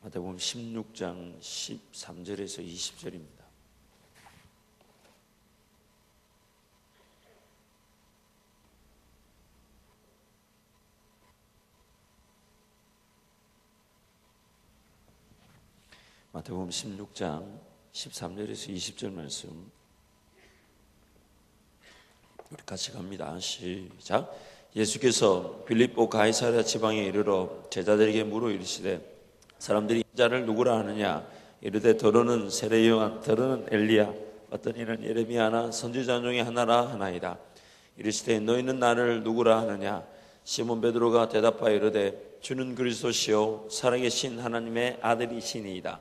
마태복음 16장 13절에서 20절입니다. 마태복음 16장 13절에서 20절 말씀 우리 같이 갑니다. 시작. 예수께서 빌립보 가이사랴 지방에 이르러 제자들에게 물어 이르시되 사람들이 자를 누구라 하느냐? 이르되 더러는 세례요한, 더러는 엘리야, 어떤 이는 예레미야나 선지자 중에 하나라 하나이다. 이르시되 너희는 나를 누구라 하느냐? 시몬 베드로가 대답하여 이르되 주는 그리스도시요 살아계신 하나님의 아들이시니이다.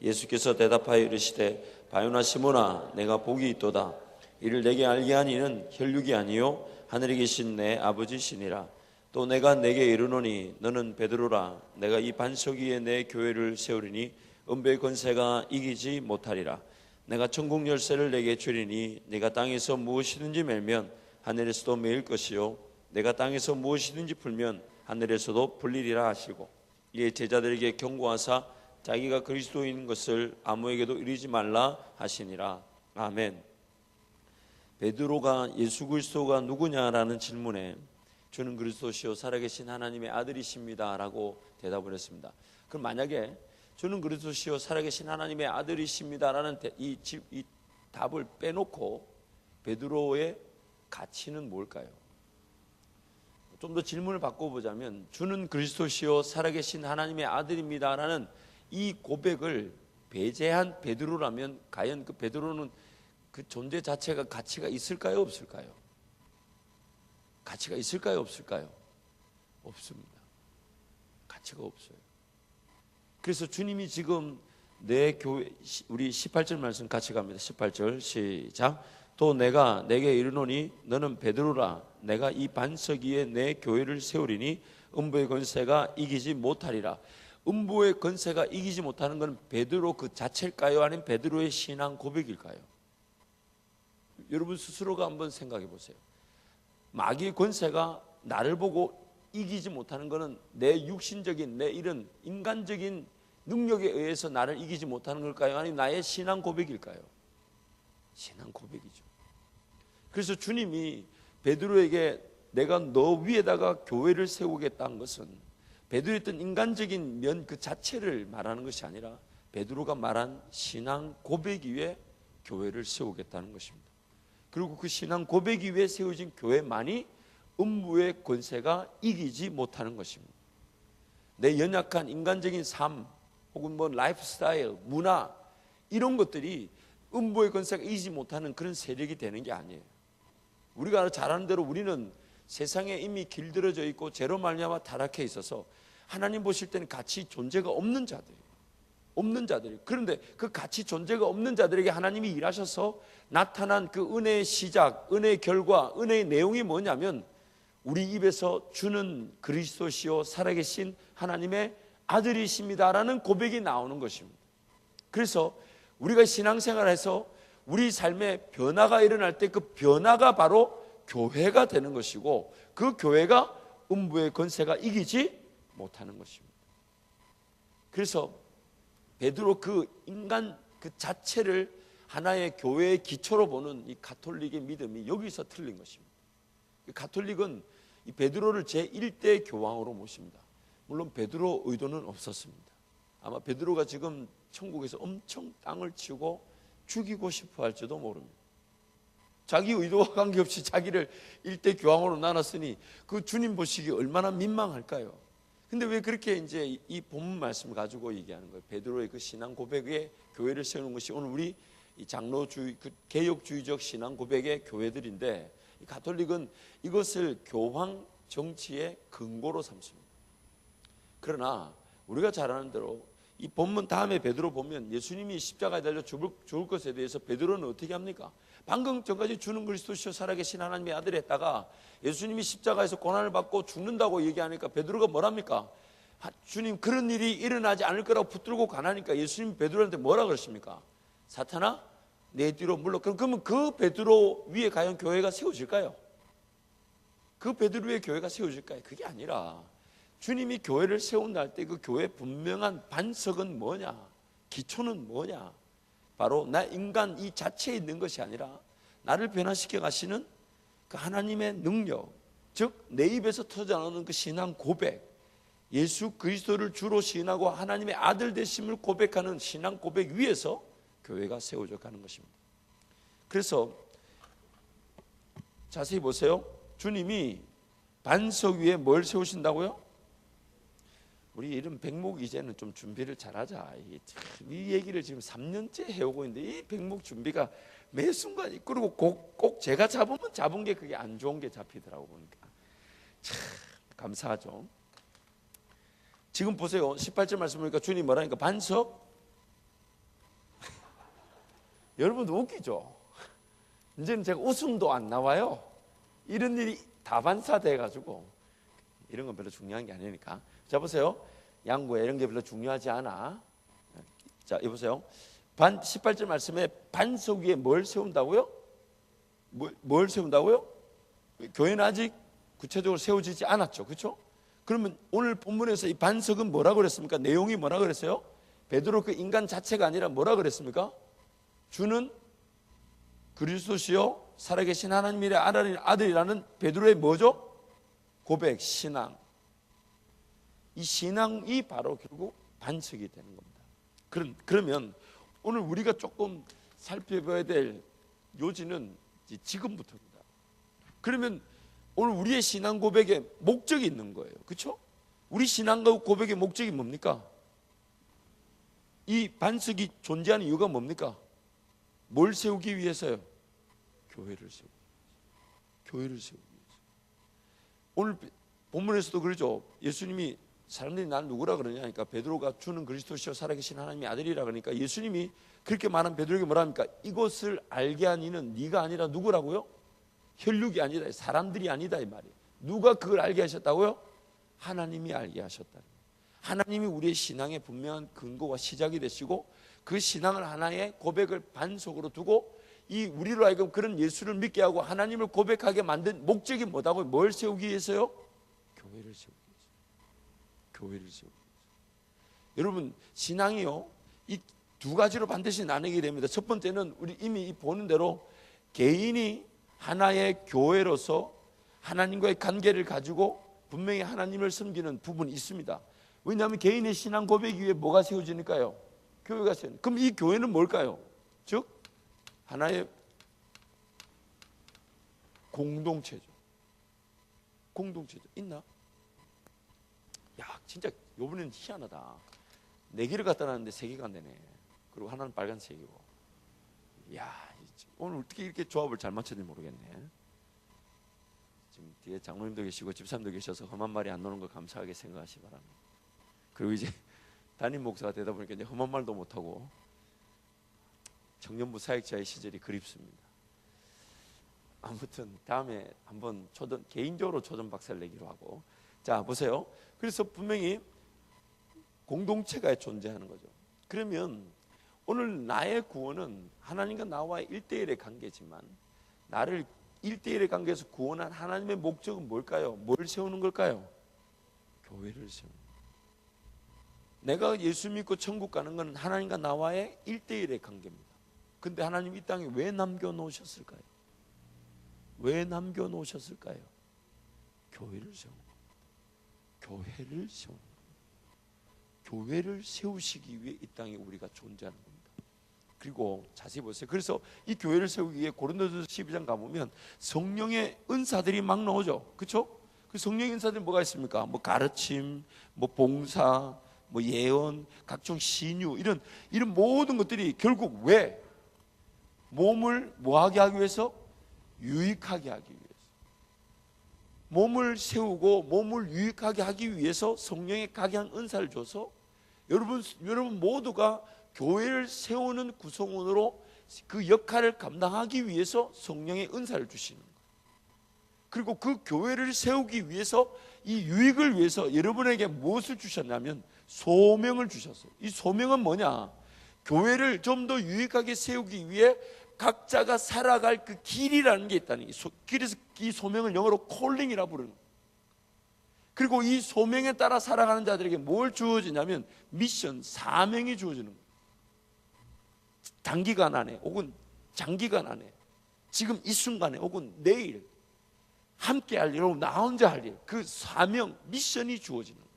예수께서 대답하여 이르시되 바요나 시몬아, 내가 복이 있도다. 이를 내게 알게 한 이는 혈육이 아니요 하늘에 계신 내 아버지시니라. 또 내가 내게 이르노니 너는 베드로라. 내가 이 반석 위에 내 교회를 세우리니 음부의 권세가 이기지 못하리라. 내가 천국 열쇠를 내게 주리니 네가 땅에서 무엇이든지 멜면 하늘에서도 메일 것이요 내가 땅에서 무엇이든지 풀면 하늘에서도 풀리리라 하시고, 이에 제자들에게 경고하사 자기가 그리스도인 것을 아무에게도 이르지 말라 하시니라. 아멘. 베드로가 예수 그리스도가 누구냐라는 질문에 주는 그리스도시요 살아계신 하나님의 아들이십니다 라고 대답을 했습니다. 그럼 만약에 주는 그리스도시요 살아계신 하나님의 아들이십니다라는 이 답을 빼놓고 베드로의 가치는 뭘까요? 좀 더 질문을 바꿔보자면 주는 그리스도시요 살아계신 하나님의 아들입니다라는 이 고백을 배제한 베드로라면 과연 그 베드로는 그 존재 자체가 가치가 있을까요, 없을까요? 가치가 있을까요, 없을까요? 없습니다. 가치가 없어요. 그래서 주님이 지금 내 교회, 우리 18절 말씀 같이 갑니다. 18절 시작. 또 내가 내게 이르노니 너는 베드로라. 내가 이 반석 위에 내 교회를 세우리니 음부의 권세가 이기지 못하리라. 음부의 권세가 이기지 못하는 건 베드로 그 자체일까요? 아니면 베드로의 신앙 고백일까요? 여러분 스스로가 한번 생각해 보세요. 마귀의 권세가 나를 보고 이기지 못하는 것은 내 육신적인, 내 이런 인간적인 능력에 의해서 나를 이기지 못하는 걸까요? 아니면 나의 신앙 고백일까요? 신앙 고백이죠. 그래서 주님이 베드로에게 내가 너 위에다가 교회를 세우겠다는 것은 베드로의 어떤 인간적인 면 그 자체를 말하는 것이 아니라 베드로가 말한 신앙 고백 위에 교회를 세우겠다는 것입니다. 그리고 그 신앙 고백 위에 세워진 교회만이 음부의 권세가 이기지 못하는 것입니다. 내 연약한 인간적인 삶 혹은 뭐 라이프 스타일, 문화 이런 것들이 음부의 권세가 이기지 못하는 그런 세력이 되는 게 아니에요. 우리가 잘 아는 대로 우리는 세상에 이미 길들여져 있고 죄로 말미암아 타락해 있어서 하나님 보실 때는 가치 존재가 없는 자들이. 그런데 그 가치 존재가 없는 자들에게 하나님이 일하셔서 나타난 그 은혜의 시작, 은혜의 결과, 은혜의 내용이 뭐냐면 우리 입에서 주는 그리스도시요 살아계신 하나님의 아들이십니다라는 고백이 나오는 것입니다. 그래서 우리가 신앙생활에서 우리 삶에 변화가 일어날 때 그 변화가 바로 교회가 되는 것이고 그 교회가 음부의 권세가 이기지 못하는 것입니다. 그래서 베드로 그 인간 그 자체를 하나의 교회의 기초로 보는 이 가톨릭의 믿음이 여기서 틀린 것입니다. 가톨릭은 이 베드로를 제1대 교황으로 모십니다. 물론 베드로 의도는 없었습니다. 아마 베드로가 지금 천국에서 엄청 땅을 치고 죽이고 싶어 할지도 모릅니다. 자기 의도와 관계없이 자기를 1대 교황으로 나눴으니 그 주님 보시기에 얼마나 민망할까요? 근데 왜 그렇게 이제 이 본문 말씀을 가지고 얘기하는 거예요? 베드로의 그 신앙 고백에 교회를 세우는 것이 오늘 우리 이 장로주의, 그 개혁주의적 신앙 고백의 교회들인데 이 가톨릭은 이것을 교황 정치의 근거로 삼습니다. 그러나 우리가 잘 아는 대로 이 본문 다음에 베드로 보면 예수님이 십자가에 달려 죽을 것에 대해서 베드로는 어떻게 합니까? 방금 전까지 주는 그리스도시요 살아계신 하나님의 아들이 했다가 예수님이 십자가에서 고난을 받고 죽는다고 얘기하니까 베드로가 뭐랍니까? 주님 그런 일이 일어나지 않을 거라고 붙들고 가나니까 예수님 베드로한테 뭐라 그러십니까? 사탄아 내 뒤로 물러. 그러면 그 베드로 위에 과연 교회가 세워질까요? 그 베드로 위에 교회가 세워질까요? 그게 아니라 주님이 교회를 세운다 할 때 그 교회의 분명한 반석은 뭐냐? 기초는 뭐냐? 바로 나 인간 이 자체에 있는 것이 아니라 나를 변화시켜 가시는 그 하나님의 능력, 즉 내 입에서 터져나오는 그 신앙 고백, 예수 그리스도를 주로 시인하고 하나님의 아들 되심을 고백하는 신앙 고백 위에서 교회가 세워져 가는 것입니다. 그래서 자세히 보세요. 주님이 반석 위에 뭘 세우신다고요? 우리 이런 백목 이제는 좀 준비를 잘하자. 이 얘기를 지금 3년째 해오고 있는데 이 백목 준비가 매 순간, 그리고 꼭 제가 잡은 게 그게 안 좋은 게 잡히더라고 보니까 참 감사하죠. 지금 보세요. 18절 말씀 보니까 주님 뭐라니까? 반석. 여러분 웃기죠? 이제는 제가 웃음도 안 나와요. 이런 일이 다반사돼 가지고 이런 건 별로 중요한 게 아니니까. 자 보세요. 양구에 이런 게 별로 중요하지 않아. 자 여보세요. 18절 말씀에 반석 위에 뭘 세운다고요? 뭘 세운다고요? 교회는 아직 구체적으로 세워지지 않았죠. 그렇죠? 그러면 오늘 본문에서 이 반석은 뭐라고 그랬습니까? 내용이 뭐라고 그랬어요? 베드로 그 인간 자체가 아니라 뭐라고 그랬습니까? 주는 그리스도시요 살아계신 하나님의 아들이라는 베드로의 뭐죠? 고백, 신앙. 이 신앙이 바로 결국 반석이 되는 겁니다. 그러면 오늘 우리가 조금 살펴봐야 될 요지는 지금부터입니다. 그러면 오늘 우리의 신앙 고백에 목적이 있는 거예요. 그렇죠? 우리 신앙 고백의 목적이 뭡니까? 이 반석이 존재하는 이유가 뭡니까? 뭘 세우기 위해서요? 교회를 세우기 위해서. 교회를 세우기 위해서. 오늘 본문에서도 그러죠. 예수님이 사람들이 난 누구라 그러냐 하니까 베드로가 주는 그리스도시요 살아계신 하나님의 아들이라 그러니까 예수님이 그렇게 말한 베드로에게 뭐라 합니까? 이것을 알게 한 이는 네가 아니라 누구라고요? 혈육이 아니다, 사람들이 아니다 이 말이에요. 누가 그걸 알게 하셨다고요? 하나님이 알게 하셨다. 하나님이 우리의 신앙의 분명한 근거와 시작이 되시고 그 신앙을 하나의 고백을 반석으로 두고 이 우리로 하여금 그런 예수를 믿게 하고 하나님을 고백하게 만든 목적이 뭐다고요? 뭘 세우기 위해서요? 교회를 세우기 위해서. 교회를 세우기 위해서. 여러분 신앙이요 이 두 가지로 반드시 나누게 됩니다. 첫 번째는 우리 이미 보는 대로 개인이 하나의 교회로서 하나님과의 관계를 가지고 분명히 하나님을 섬기는 부분이 있습니다. 왜냐하면 개인의 신앙 고백 위에 뭐가 세워지니까요? 교회가 세워집니다. 그럼 이 교회는 뭘까요? 즉 하나의 공동체죠. 공동체죠. 있나? 야 진짜 요번엔 희한하다. 4개를 갖다 놨는데 3개가 안 되네. 그리고 하나는 빨간색이고. 야 오늘 어떻게 이렇게 조합을 잘 맞췄는지 모르겠네. 지금 뒤에 장로님도 계시고 집사님도 계셔서 험한 말이 안 나오는 거 감사하게 생각하시기 바랍니다. 그리고 이제 담임 목사가 되다 보니까 이제 험한 말도 못하고 청년부 사역자의 시절이 그립습니다. 아무튼 다음에 한번 개인적으로 초전 박사를 내기로 하고. 자 보세요. 그래서 분명히 공동체가 존재하는 거죠. 그러면 오늘 나의 구원은 하나님과 나와의 1대1의 관계지만 나를 1대1의 관계에서 구원한 하나님의 목적은 뭘까요? 뭘 세우는 걸까요? 교회를 세우는 거예요. 내가 예수 믿고 천국 가는 건 하나님과 나와의 1대1의 관계입니다. 근데 하나님 이 땅에 왜 남겨놓으셨을까요? 왜 남겨놓으셨을까요? 교회를 세우는 겁니다. 교회를 세우는 겁니다. 교회를 세우시기 위해 이 땅에 우리가 존재하는 겁니다. 그리고 자세히 보세요. 그래서 이 교회를 세우기 위해 고린도전서 12장 가보면 성령의 은사들이 막 나오죠. 그렇죠? 그 성령의 은사들이 뭐가 있습니까? 뭐 가르침, 뭐 봉사, 뭐 예언, 각종 신유 이런 모든 것들이 결국 왜? 몸을 뭐하게 하기 위해서? 유익하게 하기 위해서. 몸을 세우고 몸을 유익하게 하기 위해서 성령의 각양 은사를 줘서 여러분 모두가 교회를 세우는 구성원으로 그 역할을 감당하기 위해서 성령의 은사를 주시는 거예요. 그리고 그 교회를 세우기 위해서 이 유익을 위해서 여러분에게 무엇을 주셨냐면 소명을 주셨어요. 이 소명은 뭐냐? 교회를 좀 더 유익하게 세우기 위해 각자가 살아갈 그 길이라는 게 있다는 거예요. 그래서 이 소명을 영어로 콜링이라 부르는 거예요. 그리고 이 소명에 따라 살아가는 자들에게 뭘 주어지냐면 미션, 사명이 주어지는 거예요. 단기간 안에 혹은 장기간 안에, 지금 이 순간에 혹은 내일 함께 할 일, 여러분 나 혼자 할 일, 그 사명, 미션이 주어지는 거예요.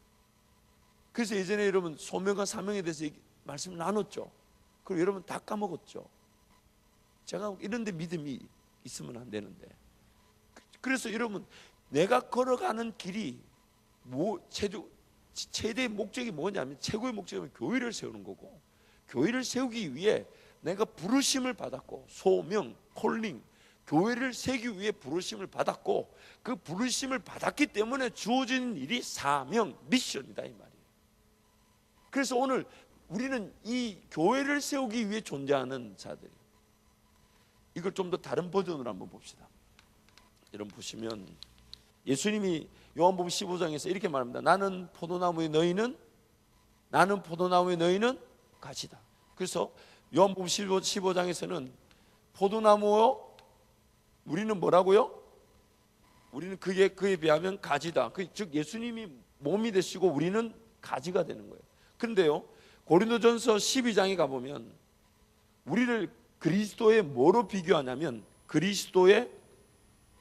그래서 예전에 여러분 소명과 사명에 대해서 말씀을 나눴죠. 그리고 여러분 다 까먹었죠. 제가 이런데 믿음이 있으면 안 되는데. 그래서 여러분 내가 걸어가는 길이 최대의 목적이 뭐냐면, 최고의 목적은 교회를 세우는 거고, 교회를 세우기 위해 내가 부르심을 받았고, 소명, 콜링, 교회를 세우기 위해 부르심을 받았고, 그 부르심을 받았기 때문에 주어진 일이 사명, 미션이다 이 말이에요. 그래서 오늘 우리는 이 교회를 세우기 위해 존재하는 자들이에요. 이걸 좀 더 다른 버전으로 한번 봅시다. 여러분 보시면 예수님이 요한복음 15장에서 이렇게 말합니다. 나는 포도나무의 너희는 가지다. 그래서 요한복음 15장에서는 포도나무요, 우리는 뭐라고요? 우리는 그에 비하면 가지다. 즉 예수님이 몸이 되시고 우리는 가지가 되는 거예요. 그런데요, 고린도전서 12장에 가보면 우리를 그리스도의 뭐로 비교하냐면, 그리스도의,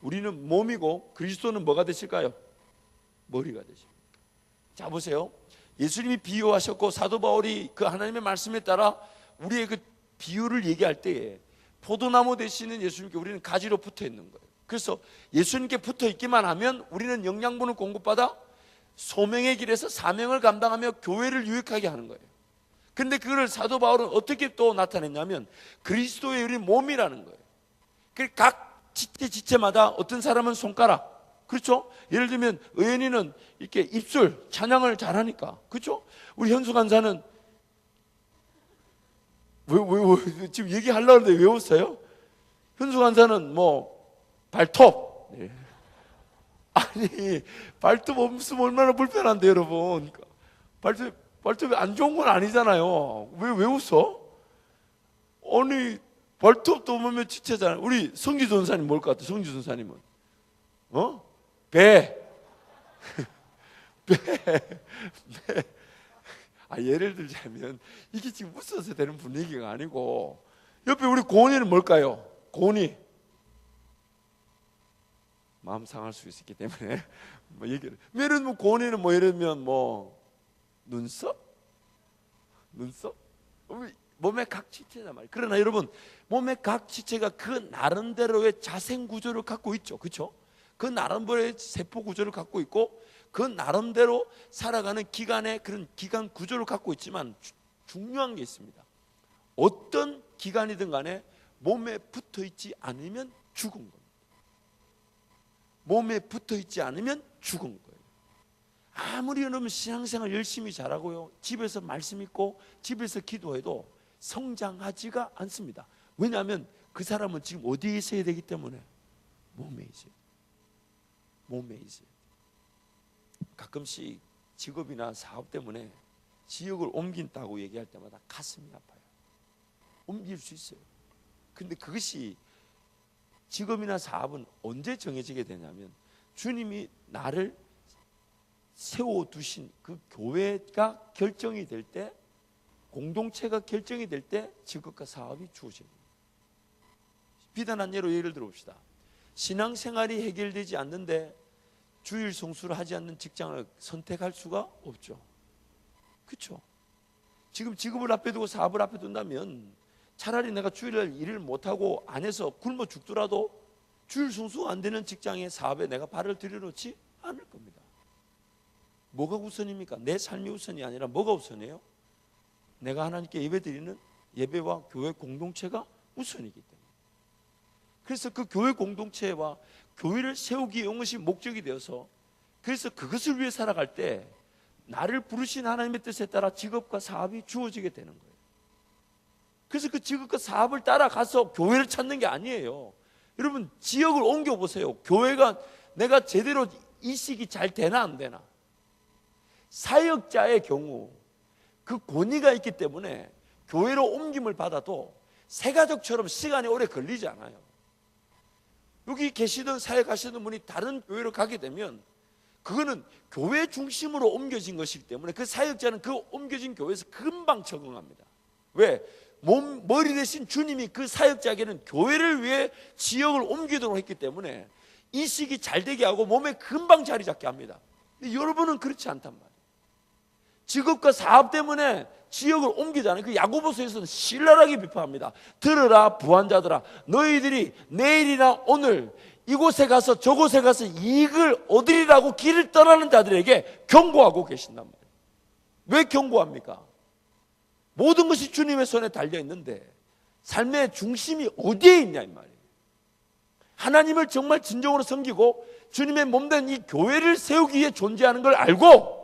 우리는 몸이고 그리스도는 뭐가 되실까요? 머리가 되십니다. 자 보세요, 예수님이 비유하셨고 사도 바울이 그 하나님의 말씀에 따라 우리의 그 비유를 얘기할 때에 포도나무 되시는 예수님께 우리는 가지로 붙어 있는 거예요. 그래서 예수님께 붙어 있기만 하면 우리는 영양분을 공급받아 소명의 길에서 사명을 감당하며 교회를 유익하게 하는 거예요. 그런데 그걸 사도 바울은 어떻게 또 나타냈냐면 그리스도의 우리 몸이라는 거예요. 각 지체마다 어떤 사람은 손가락, 그렇죠? 예를 들면 의연이는 이렇게 입술 찬양을 잘하니까, 그렇죠? 우리 현수 간사는 왜 지금 얘기하려고 하는데 왜 웃어요? 현수 간사는 뭐 발톱, 네. 아니 발톱 없으면 얼마나 불편한데 여러분. 발톱이 안 좋은 건 아니잖아요. 왜 웃어? 아니 발톱도 없으면 지체잖아요. 우리 성주 전사님 뭘 것 같아? 성주 전사님은 배. 예를 들자면 이게 지금 웃어서 되는 분위기가 아니고, 옆에 우리 고은이는 뭘까요? 고은이 마음 상할 수 있기 때문에 뭐 얘기를. 예를 들면 고은이는 뭐 예를 들면 뭐 눈썹? 몸의 각 지체란 말이에요. 그러나 여러분 몸의 각 지체가 그 나름대로의 자생 구조를 갖고 있죠, 그렇죠? 그 나름대로의 세포 구조를 갖고 있고 그 나름대로 살아가는 기관의 그런 기관 구조를 갖고 있지만 중요한 게 있습니다. 어떤 기관이든 간에 몸에 붙어 있지 않으면 죽은 겁니다. 몸에 붙어 있지 않으면 죽은 거예요. 아무리 여러분 신앙생활 열심히 잘하고요, 집에서 말씀 읽고 집에서 기도해도 성장하지가 않습니다. 왜냐하면 그 사람은 지금 어디에 있어야 되기 때문에 몸에 있어요. 가끔씩 직업이나 사업 때문에 지역을 옮긴다고 얘기할 때마다 가슴이 아파요. 옮길 수 있어요. 근데 그것이 직업이나 사업은 언제 정해지게 되냐면 주님이 나를 세워두신 그 교회가 결정이 될 때, 공동체가 결정이 될 때 직업과 사업이 주어집니다. 비단한 예로 예를 들어봅시다. 신앙생활이 해결되지 않는데 주일 성수를 하지 않는 직장을 선택할 수가 없죠, 그렇죠? 지금 직업을 앞에 두고 사업을 앞에 둔다면 차라리 내가 주일날 일을 못하고 안 해서 굶어 죽더라도 주일 성수가 안 되는 직장에 사업에 내가 발을 들여놓지 않을 겁니다. 뭐가 우선입니까? 내 삶이 우선이 아니라 뭐가 우선이에요? 내가 하나님께 예배드리는 예배와 교회 공동체가 우선이기 때문에. 그래서 그 교회 공동체와 교회를 세우기 위한 것이 목적이 되어서, 그래서 그것을 위해 살아갈 때 나를 부르신 하나님의 뜻에 따라 직업과 사업이 주어지게 되는 거예요. 그래서 그 직업과 사업을 따라가서 교회를 찾는 게 아니에요. 여러분 지역을 옮겨보세요. 교회가 내가 제대로 이식이 잘 되나 안 되나. 사역자의 경우 그 권위가 있기 때문에 교회로 옮김을 받아도 새가족처럼 시간이 오래 걸리지 않아요. 여기 계시던 사역하시는 분이 다른 교회로 가게 되면 그거는 교회 중심으로 옮겨진 것이기 때문에 그 사역자는 그 옮겨진 교회에서 금방 적응합니다. 왜? 머리 대신 주님이 그 사역자에게는 교회를 위해 지역을 옮기도록 했기 때문에 이식이 잘 되게 하고 몸에 금방 자리 잡게 합니다. 근데 여러분은 그렇지 않단 말이에요. 직업과 사업 때문에 지역을 옮기잖아요. 그 야고보서에서는 신랄하게 비판합니다. 들으라 부한자들아, 너희들이 내일이나 오늘 이곳에 가서 저곳에 가서 이익을 얻으리라고 길을 떠나는 자들에게 경고하고 계신단 말이에요. 왜 경고합니까? 모든 것이 주님의 손에 달려 있는데 삶의 중심이 어디에 있냐 이 말이에요. 하나님을 정말 진정으로 섬기고 주님의 몸된 이 교회를 세우기 위해 존재하는 걸 알고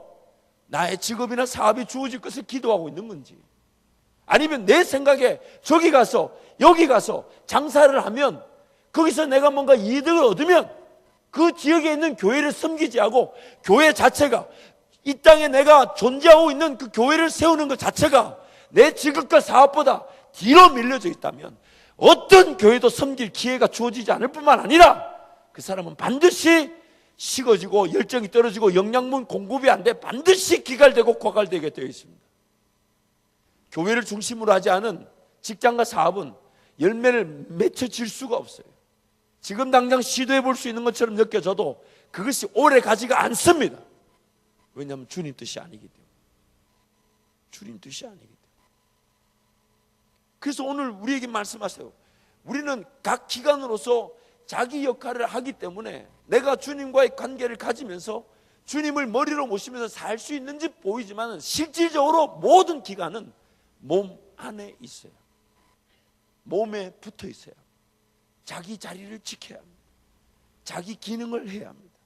나의 직업이나 사업이 주어질 것을 기도하고 있는 건지, 아니면 내 생각에 저기 가서 여기 가서 장사를 하면 거기서 내가 뭔가 이득을 얻으면 그 지역에 있는 교회를 섬기지 않고 교회 자체가 이 땅에 내가 존재하고 있는 그 교회를 세우는 것 자체가 내 직업과 사업보다 뒤로 밀려져 있다면 어떤 교회도 섬길 기회가 주어지지 않을 뿐만 아니라 그 사람은 반드시 식어지고 열정이 떨어지고 영양분 공급이 안 돼 반드시 기갈되고 고갈되게 되어 있습니다. 교회를 중심으로 하지 않은 직장과 사업은 열매를 맺혀질 수가 없어요. 지금 당장 시도해 볼 수 있는 것처럼 느껴져도 그것이 오래 가지가 않습니다. 왜냐하면 주님 뜻이 아니기 때문에. 주님 뜻이 아니기 때문에. 그래서 오늘 우리에게 말씀하세요. 우리는 각 기관으로서 자기 역할을 하기 때문에 내가 주님과의 관계를 가지면서 주님을 머리로 모시면서 살 수 있는지 보이지만 실질적으로 모든 기관은 몸 안에 있어요. 몸에 붙어 있어요. 자기 자리를 지켜야 합니다. 자기 기능을 해야 합니다.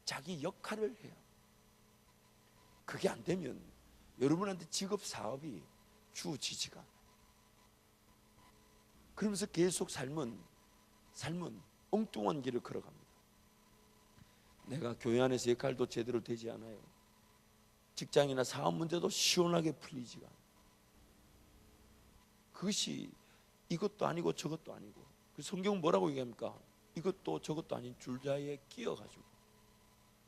자기 역할을 해야 합니다. 그게 안 되면 여러분한테 직업 사업이 주어지지가 않아요. 그러면서 계속 삶은 엉뚱한 길을 걸어갑니다. 내가 교회 안에서 역할도 제대로 되지 않아요. 직장이나 사업 문제도 시원하게 풀리지가 않아요. 그것이 이것도 아니고 저것도 아니고, 그 성경은 뭐라고 얘기합니까? 이것도 저것도 아닌 줄자에 끼어가지고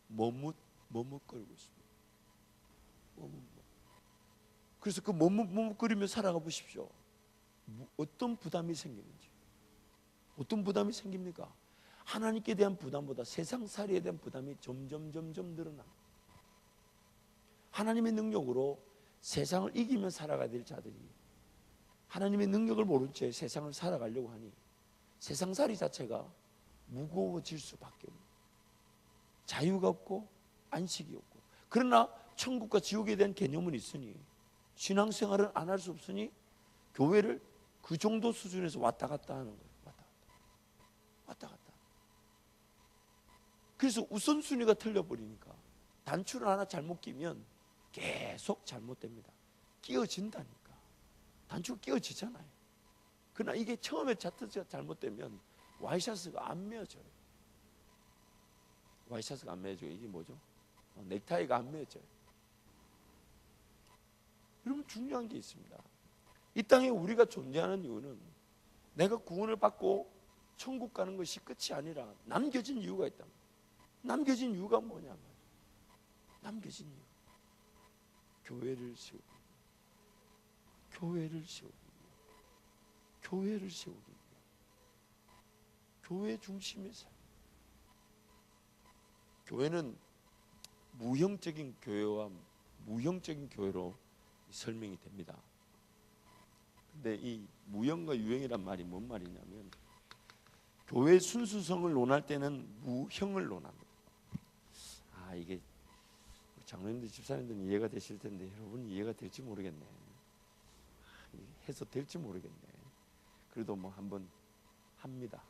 머뭇거리고 있습니다. 그래서 그 머뭇거리며 살아가 보십시오. 어떤 부담이 생기는지. 어떤 부담이 생깁니까? 하나님께 대한 부담보다 세상살이에 대한 부담이 점점 늘어납니다. 하나님의 능력으로 세상을 이기며 살아가야 될 자들이 하나님의 능력을 모른 채 세상을 살아가려고 하니 세상살이 자체가 무거워질 수밖에 없는, 자유가 없고 안식이 없고. 그러나 천국과 지옥에 대한 개념은 있으니 신앙생활은 안 할 수 없으니 교회를 그 정도 수준에서 왔다 갔다 하는 거예요. 왔다 갔다. 그래서 우선순위가 틀려버리니까 단추를 하나 잘못 끼면 계속 잘못됩니다. 끼어진다니까. 단추가 끼어지잖아요. 그러나 이게 처음에 자트가 잘못되면 와이셔츠가 안 매어져요. 와이셔츠가 안 매어져요. 이게 뭐죠? 넥타이가 안 매어져요. 여러분, 중요한 게 있습니다. 이 땅에 우리가 존재하는 이유는 내가 구원을 받고 천국 가는 것이 끝이 아니라 남겨진 이유가 있다. 남겨진 이유가 뭐냐? 남겨진 이유. 교회를 세우기. 교회를 세우기. 교회를 세우기. 교회 중심의 삶. 교회는 무형적인 교회와 무형적인 교회로 설명이 됩니다. 근데 이 무형과 유형이란 말이 뭔 말이냐면, 교회 순수성을 논할 때는 무형을 논합니다. 이게 장로님들, 집사님들은 이해가 되실 텐데 여러분 이해가 될지 모르겠네. 해서 될지 모르겠네. 그래도 뭐 한번 합니다.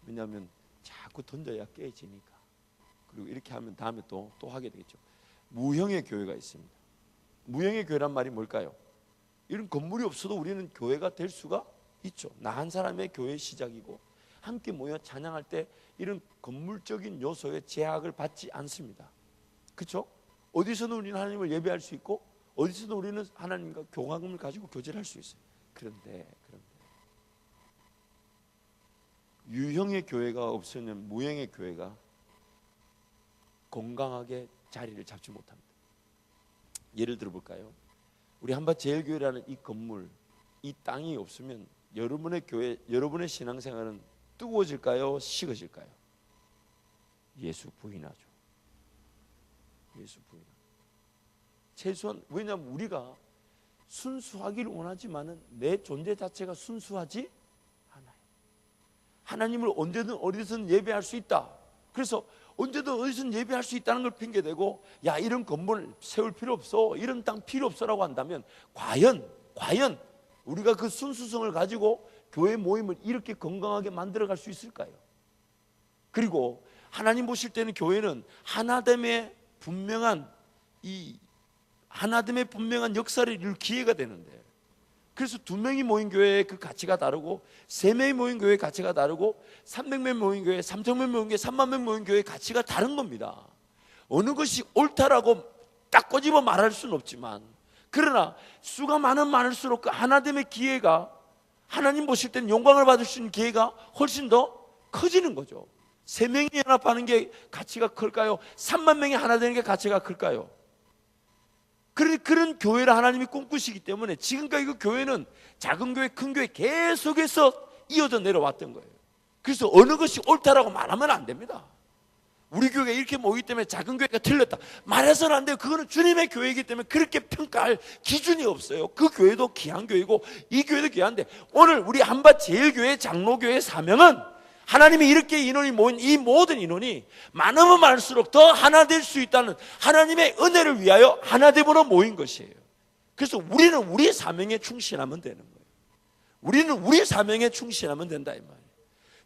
왜냐하면 자꾸 던져야 깨지니까. 그리고 이렇게 하면 다음에 또 하게 되겠죠. 무형의 교회가 있습니다. 무형의 교회란 말이 뭘까요? 이런 건물이 없어도 우리는 교회가 될 수가 있죠. 나 한 사람의 교회의 시작이고, 함께 모여 찬양할 때 이런 건물적인 요소에 제약을 받지 않습니다. 그렇죠? 어디서든 우리는 하나님을 예배할 수 있고, 어디서든 우리는 하나님과 교감을 가지고 교제를 할 수 있어요. 그런데 유형의 교회가 없으면 무형의 교회가 건강하게 자리를 잡지 못합니다. 예를 들어 볼까요? 우리 한밭제일교회라는 이 건물, 이 땅이 없으면 여러분의 교회, 여러분의 신앙생활은 뜨거워질까요? 식어질까요? 예수 부인하죠. 예수 부인하죠. 최소한, 왜냐하면 우리가 순수하기를 원하지만은 내 존재 자체가 순수하지 않아요. 하나님을 언제든 어디서든 예배할 수 있다. 그래서 언제든 어디서든 예배할 수 있다는 걸 핑계대고, 야, 이런 건물 세울 필요 없어, 이런 땅 필요 없어라고 한다면 과연 우리가 그 순수성을 가지고 교회 모임을 이렇게 건강하게 만들어갈 수 있을까요? 그리고 하나님 보실 때는 교회는 하나됨의 분명한 역사를 이룰 기회가 되는데, 그래서 2명이 모인 교회의 그 가치가 다르고 3명이 모인 교회의 가치가 다르고 300명 모인 교회, 3,000명 모인 교회, 3만 명 모인 교회의 가치가 다른 겁니다. 어느 것이 옳다라고 딱 꼬집어 말할 수는 없지만, 그러나 수가 많을수록 그 하나됨의 기회가, 하나님 보실 때는 영광을 받을 수 있는 기회가 훨씬 더 커지는 거죠. 3명이 연합하는 게 가치가 클까요? 3만 명이 하나 되는 게 가치가 클까요? 그런 교회를 하나님이 꿈꾸시기 때문에 지금까지 그 교회는 작은 교회, 큰 교회 계속해서 이어져 내려왔던 거예요. 그래서 어느 것이 옳다라고 말하면 안 됩니다. 우리 교회가 이렇게 모이기 때문에 작은 교회가 틀렸다 말해서는 안 돼요. 그거는 주님의 교회이기 때문에 그렇게 평가할 기준이 없어요. 그 교회도 귀한 교회고 이 교회도 귀한데, 오늘 우리 한밭제일교회 장로교회의 사명은 하나님이 이렇게 인원이 모인 이 모든 인원이 많으면 많을수록 더 하나 될 수 있다는 하나님의 은혜를 위하여 하나됨으로 모인 것이에요. 그래서 우리는 우리 사명에 충실하면 되는 거예요. 우리는 우리 사명에 충실하면 된다 이 말이에요.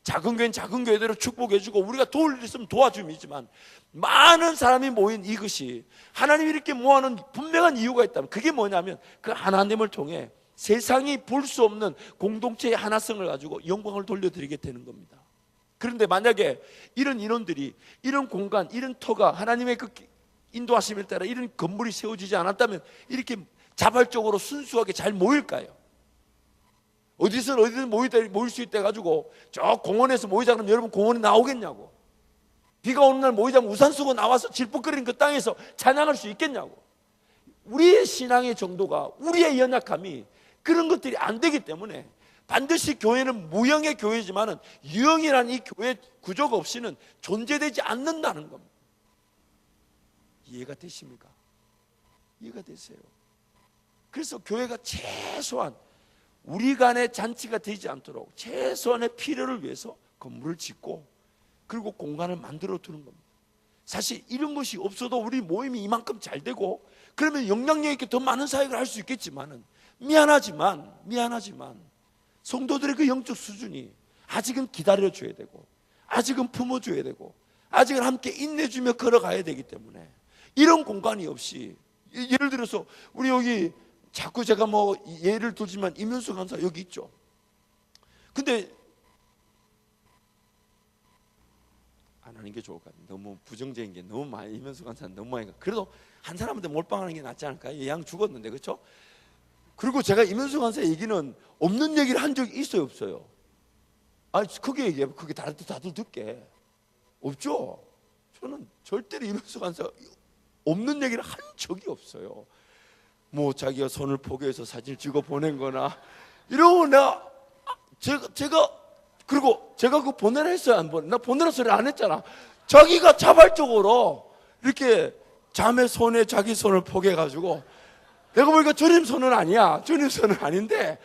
작은 교회는 작은 교회대로 축복해주고 우리가 도울 일 있으면 도와줌이지만, 많은 사람이 모인 이것이 하나님이 이렇게 모아놓은 분명한 이유가 있다면, 그게 뭐냐면 그 하나님을 통해 세상이 볼 수 없는 공동체의 하나성을 가지고 영광을 돌려드리게 되는 겁니다. 그런데 만약에 이런 인원들이, 이런 공간, 이런 터가 하나님의 그 인도하심에 따라 이런 건물이 세워지지 않았다면 이렇게 자발적으로 순수하게 잘 모일까요? 어디든 모일 수 있다 가지고 저 공원에서 모이자 그러면 여러분 공원에 나오겠냐고. 비가 오는 날 모이자면 우산 쓰고 나와서 질퍽거리는 그 땅에서 찬양할 수 있겠냐고. 우리의 신앙의 정도가, 우리의 연약함이 그런 것들이 안 되기 때문에 반드시 교회는 무형의 교회지만은 유형이라는 이 교회 구조가 없이는 존재되지 않는다는 겁니다. 이해가 되십니까? 이해가 되세요? 그래서 교회가 최소한 우리 간의 잔치가 되지 않도록 최소한의 필요를 위해서 건물을 짓고 그리고 공간을 만들어 두는 겁니다. 사실 이런 것이 없어도 우리 모임이 이만큼 잘 되고 그러면 영향력 있게 더 많은 사역을 할 수 있겠지만은, 미안하지만 성도들의 그 영적 수준이 아직은 기다려줘야 되고, 아직은 품어줘야 되고, 아직은 함께 인내주며 걸어가야 되기 때문에 이런 공간이 없이, 예를 들어서 우리 여기 자꾸 제가 뭐 예를 들지만 이면수 간사 여기 있죠. 근데 안 하는 게 좋을 것 같아요. 너무 부정적인 게 너무 많이, 이면수 간사는 너무 많이. 그래도 한 사람한테 몰빵하는 게 낫지 않을까요? 양 죽었는데, 그렇죠? 그리고 제가 이면수 간사 얘기는 없는 얘기를 한 적이 있어요, 없어요? 아니, 크게 얘기해요. 그게 다들 듣게. 없죠? 저는 절대로 이면수 간사 없는 얘기를 한 적이 없어요. 뭐 자기가 손을 포개해서 사진을 찍어 보낸 거나 이러고 그리고 제가 그거 보내라 했어요, 안 보내? 나 보내라 소리 안 했잖아. 자기가 자발적으로 이렇게 자매 손에 자기 손을 포개가지고, 내가 보니까 주님 손은 아니야. 주님 손은 아닌데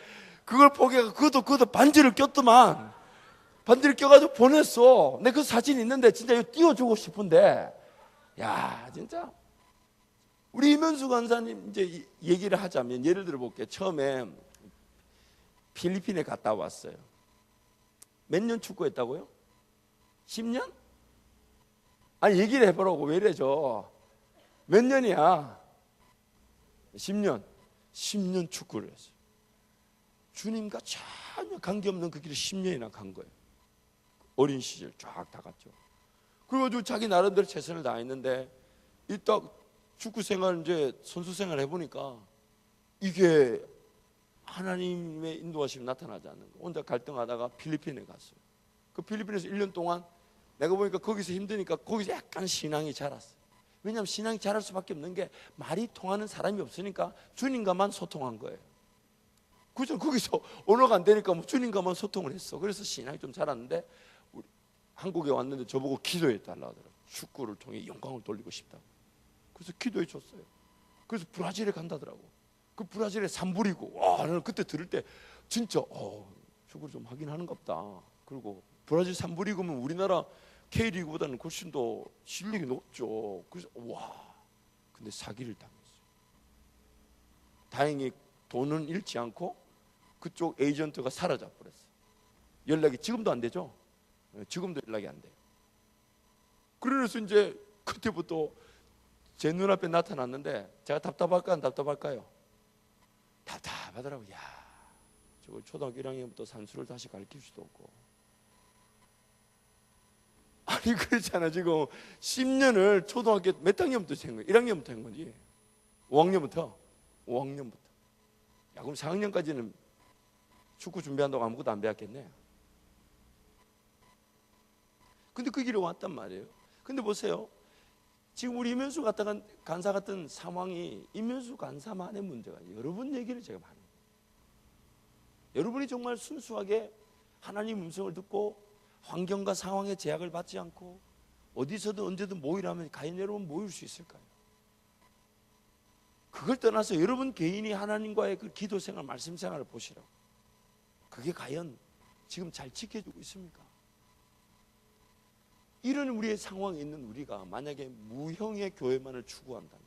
그걸 포개가 그것도 반지를 꼈더만. 반지를 껴가지고 보냈어. 내 그 사진 있는데 진짜 이거 띄워주고 싶은데, 야 진짜 우리 이면수 간사님 이제 얘기를 하자면, 예를 들어 볼게요. 처음에 필리핀에 갔다 왔어요. 몇 년 축구했다고요? 10년? 아니 얘기를 해보라고. 왜 이래죠? 몇 년이야? 10년 축구를 했어요. 주님과 전혀 관계없는 그 길을 10년이나 간 거예요. 어린 시절 쫙 다 갔죠. 그래가지고 자기 나름대로 최선을 다했는데, 이따 축구 생활, 이제 선수 생활 해보니까 이게 하나님의 인도하심이 나타나지 않는 거. 혼자 갈등하다가 필리핀에 갔어요. 그 필리핀에서 1년 동안 내가 보니까 거기서 힘드니까 거기서 약간 신앙이 자랐어요. 왜냐하면 신앙이 자랄 수밖에 없는 게 말이 통하는 사람이 없으니까 주님과만 소통한 거예요. 그죠? 거기서 언어가 안 되니까 뭐 주님과만 소통을 했어. 그래서 신앙이 좀 자랐는데 우리 한국에 왔는데 저보고 기도해 달라고 하더라고요. 축구를 통해 영광을 돌리고 싶다고. 그래서 기도해 줬어요. 그래서 브라질에 간다더라고. 그 브라질에 산불이고, 와, 나는 그때 들을 때 진짜 축구를 좀 하긴 하는갑다. 그리고 브라질 산불이고면 우리나라 K리그보다는 훨씬 더 실력이 높죠. 그래서 와, 근데 사기를 당했어요. 다행히 돈은 잃지 않고 그쪽 에이전트가 사라져 버렸어요. 연락이 지금도 안 되죠. 지금도 연락이 안 돼요. 그래서 이제 그때부터 제 눈앞에 나타났는데 제가 답답할까 안 답답할까요? 답답하더라고요. 야, 저걸 초등학교 1학년부터 산수를 다시 가르칠 수도 없고. 아니 그렇잖아. 지금 10년을 초등학교 몇 학년부터 한 거예요? 1학년부터 한 거지. 5학년부터. 야, 그럼 4학년까지는 축구 준비한다고 아무것도 안 배웠겠네. 근데 그 길에 왔단 말이에요. 근데 보세요. 지금 우리 임현수 간사 같은 상황이 임현수 간사만의 문제가 아니에요. 여러분 얘기를 제가 많이 해요. 여러분이 정말 순수하게 하나님 음성을 듣고 환경과 상황의 제약을 받지 않고 어디서든 언제든 모이라면 과연 여러분 모일 수 있을까요? 그걸 떠나서 여러분 개인이 하나님과의 그 기도 생활, 말씀 생활을 보시라고. 그게 과연 지금 잘 지켜주고 있습니까? 이런 우리의 상황에 있는 우리가 만약에 무형의 교회만을 추구한다면,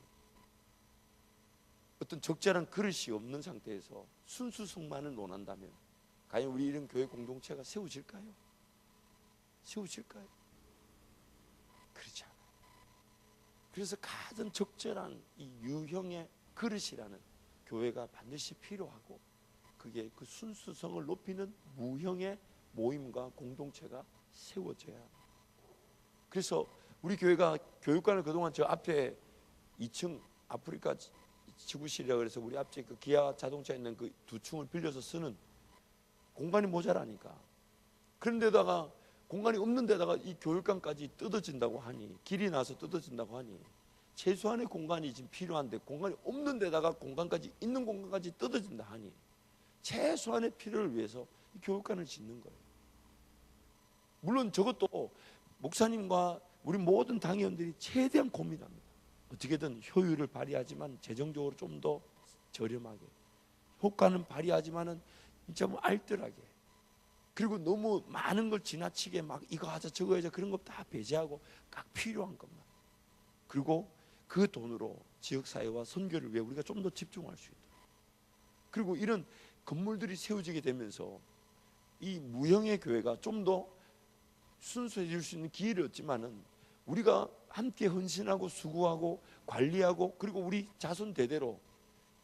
어떤 적절한 그릇이 없는 상태에서 순수성만을 논한다면 과연 우리 이런 교회 공동체가 세워질까요? 그렇지 않아요. 그래서 가장 적절한 이 유형의 그릇이라는 교회가 반드시 필요하고, 그게 그 순수성을 높이는 무형의 모임과 공동체가 세워져야 합니다. 그래서 우리 교회가 교육관을 그동안 저 앞에 2층 아프리카 지구실이라고 해서 우리 앞에 그 기아 자동차 있는 그 2층을 빌려서 쓰는 공간이 모자라니까, 그런데다가 공간이 없는 데다가 이 교육관까지 뜯어진다고 하니, 길이 나서 뜯어진다고 하니 최소한의 공간이 지금 필요한데 공간이 없는 데다가 있는 공간까지 뜯어진다 하니 최소한의 필요를 위해서 이 교육관을 짓는 거예요. 물론 저것도 목사님과 우리 모든 당회원들이 최대한 고민합니다. 어떻게든 효율을 발휘하지만 재정적으로 좀 더 저렴하게, 효과는 발휘하지만은 진짜 뭐 알뜰하게, 그리고 너무 많은 걸 지나치게 막 이거 하자 저거 하자 그런 거 다 배제하고 각 필요한 것만, 그리고 그 돈으로 지역사회와 선교를 위해 우리가 좀 더 집중할 수 있도록. 그리고 이런 건물들이 세워지게 되면서 이 무형의 교회가 좀 더 순수해질 수 있는 기회를 얻지만은, 우리가 함께 헌신하고 수고하고 관리하고, 그리고 우리 자손 대대로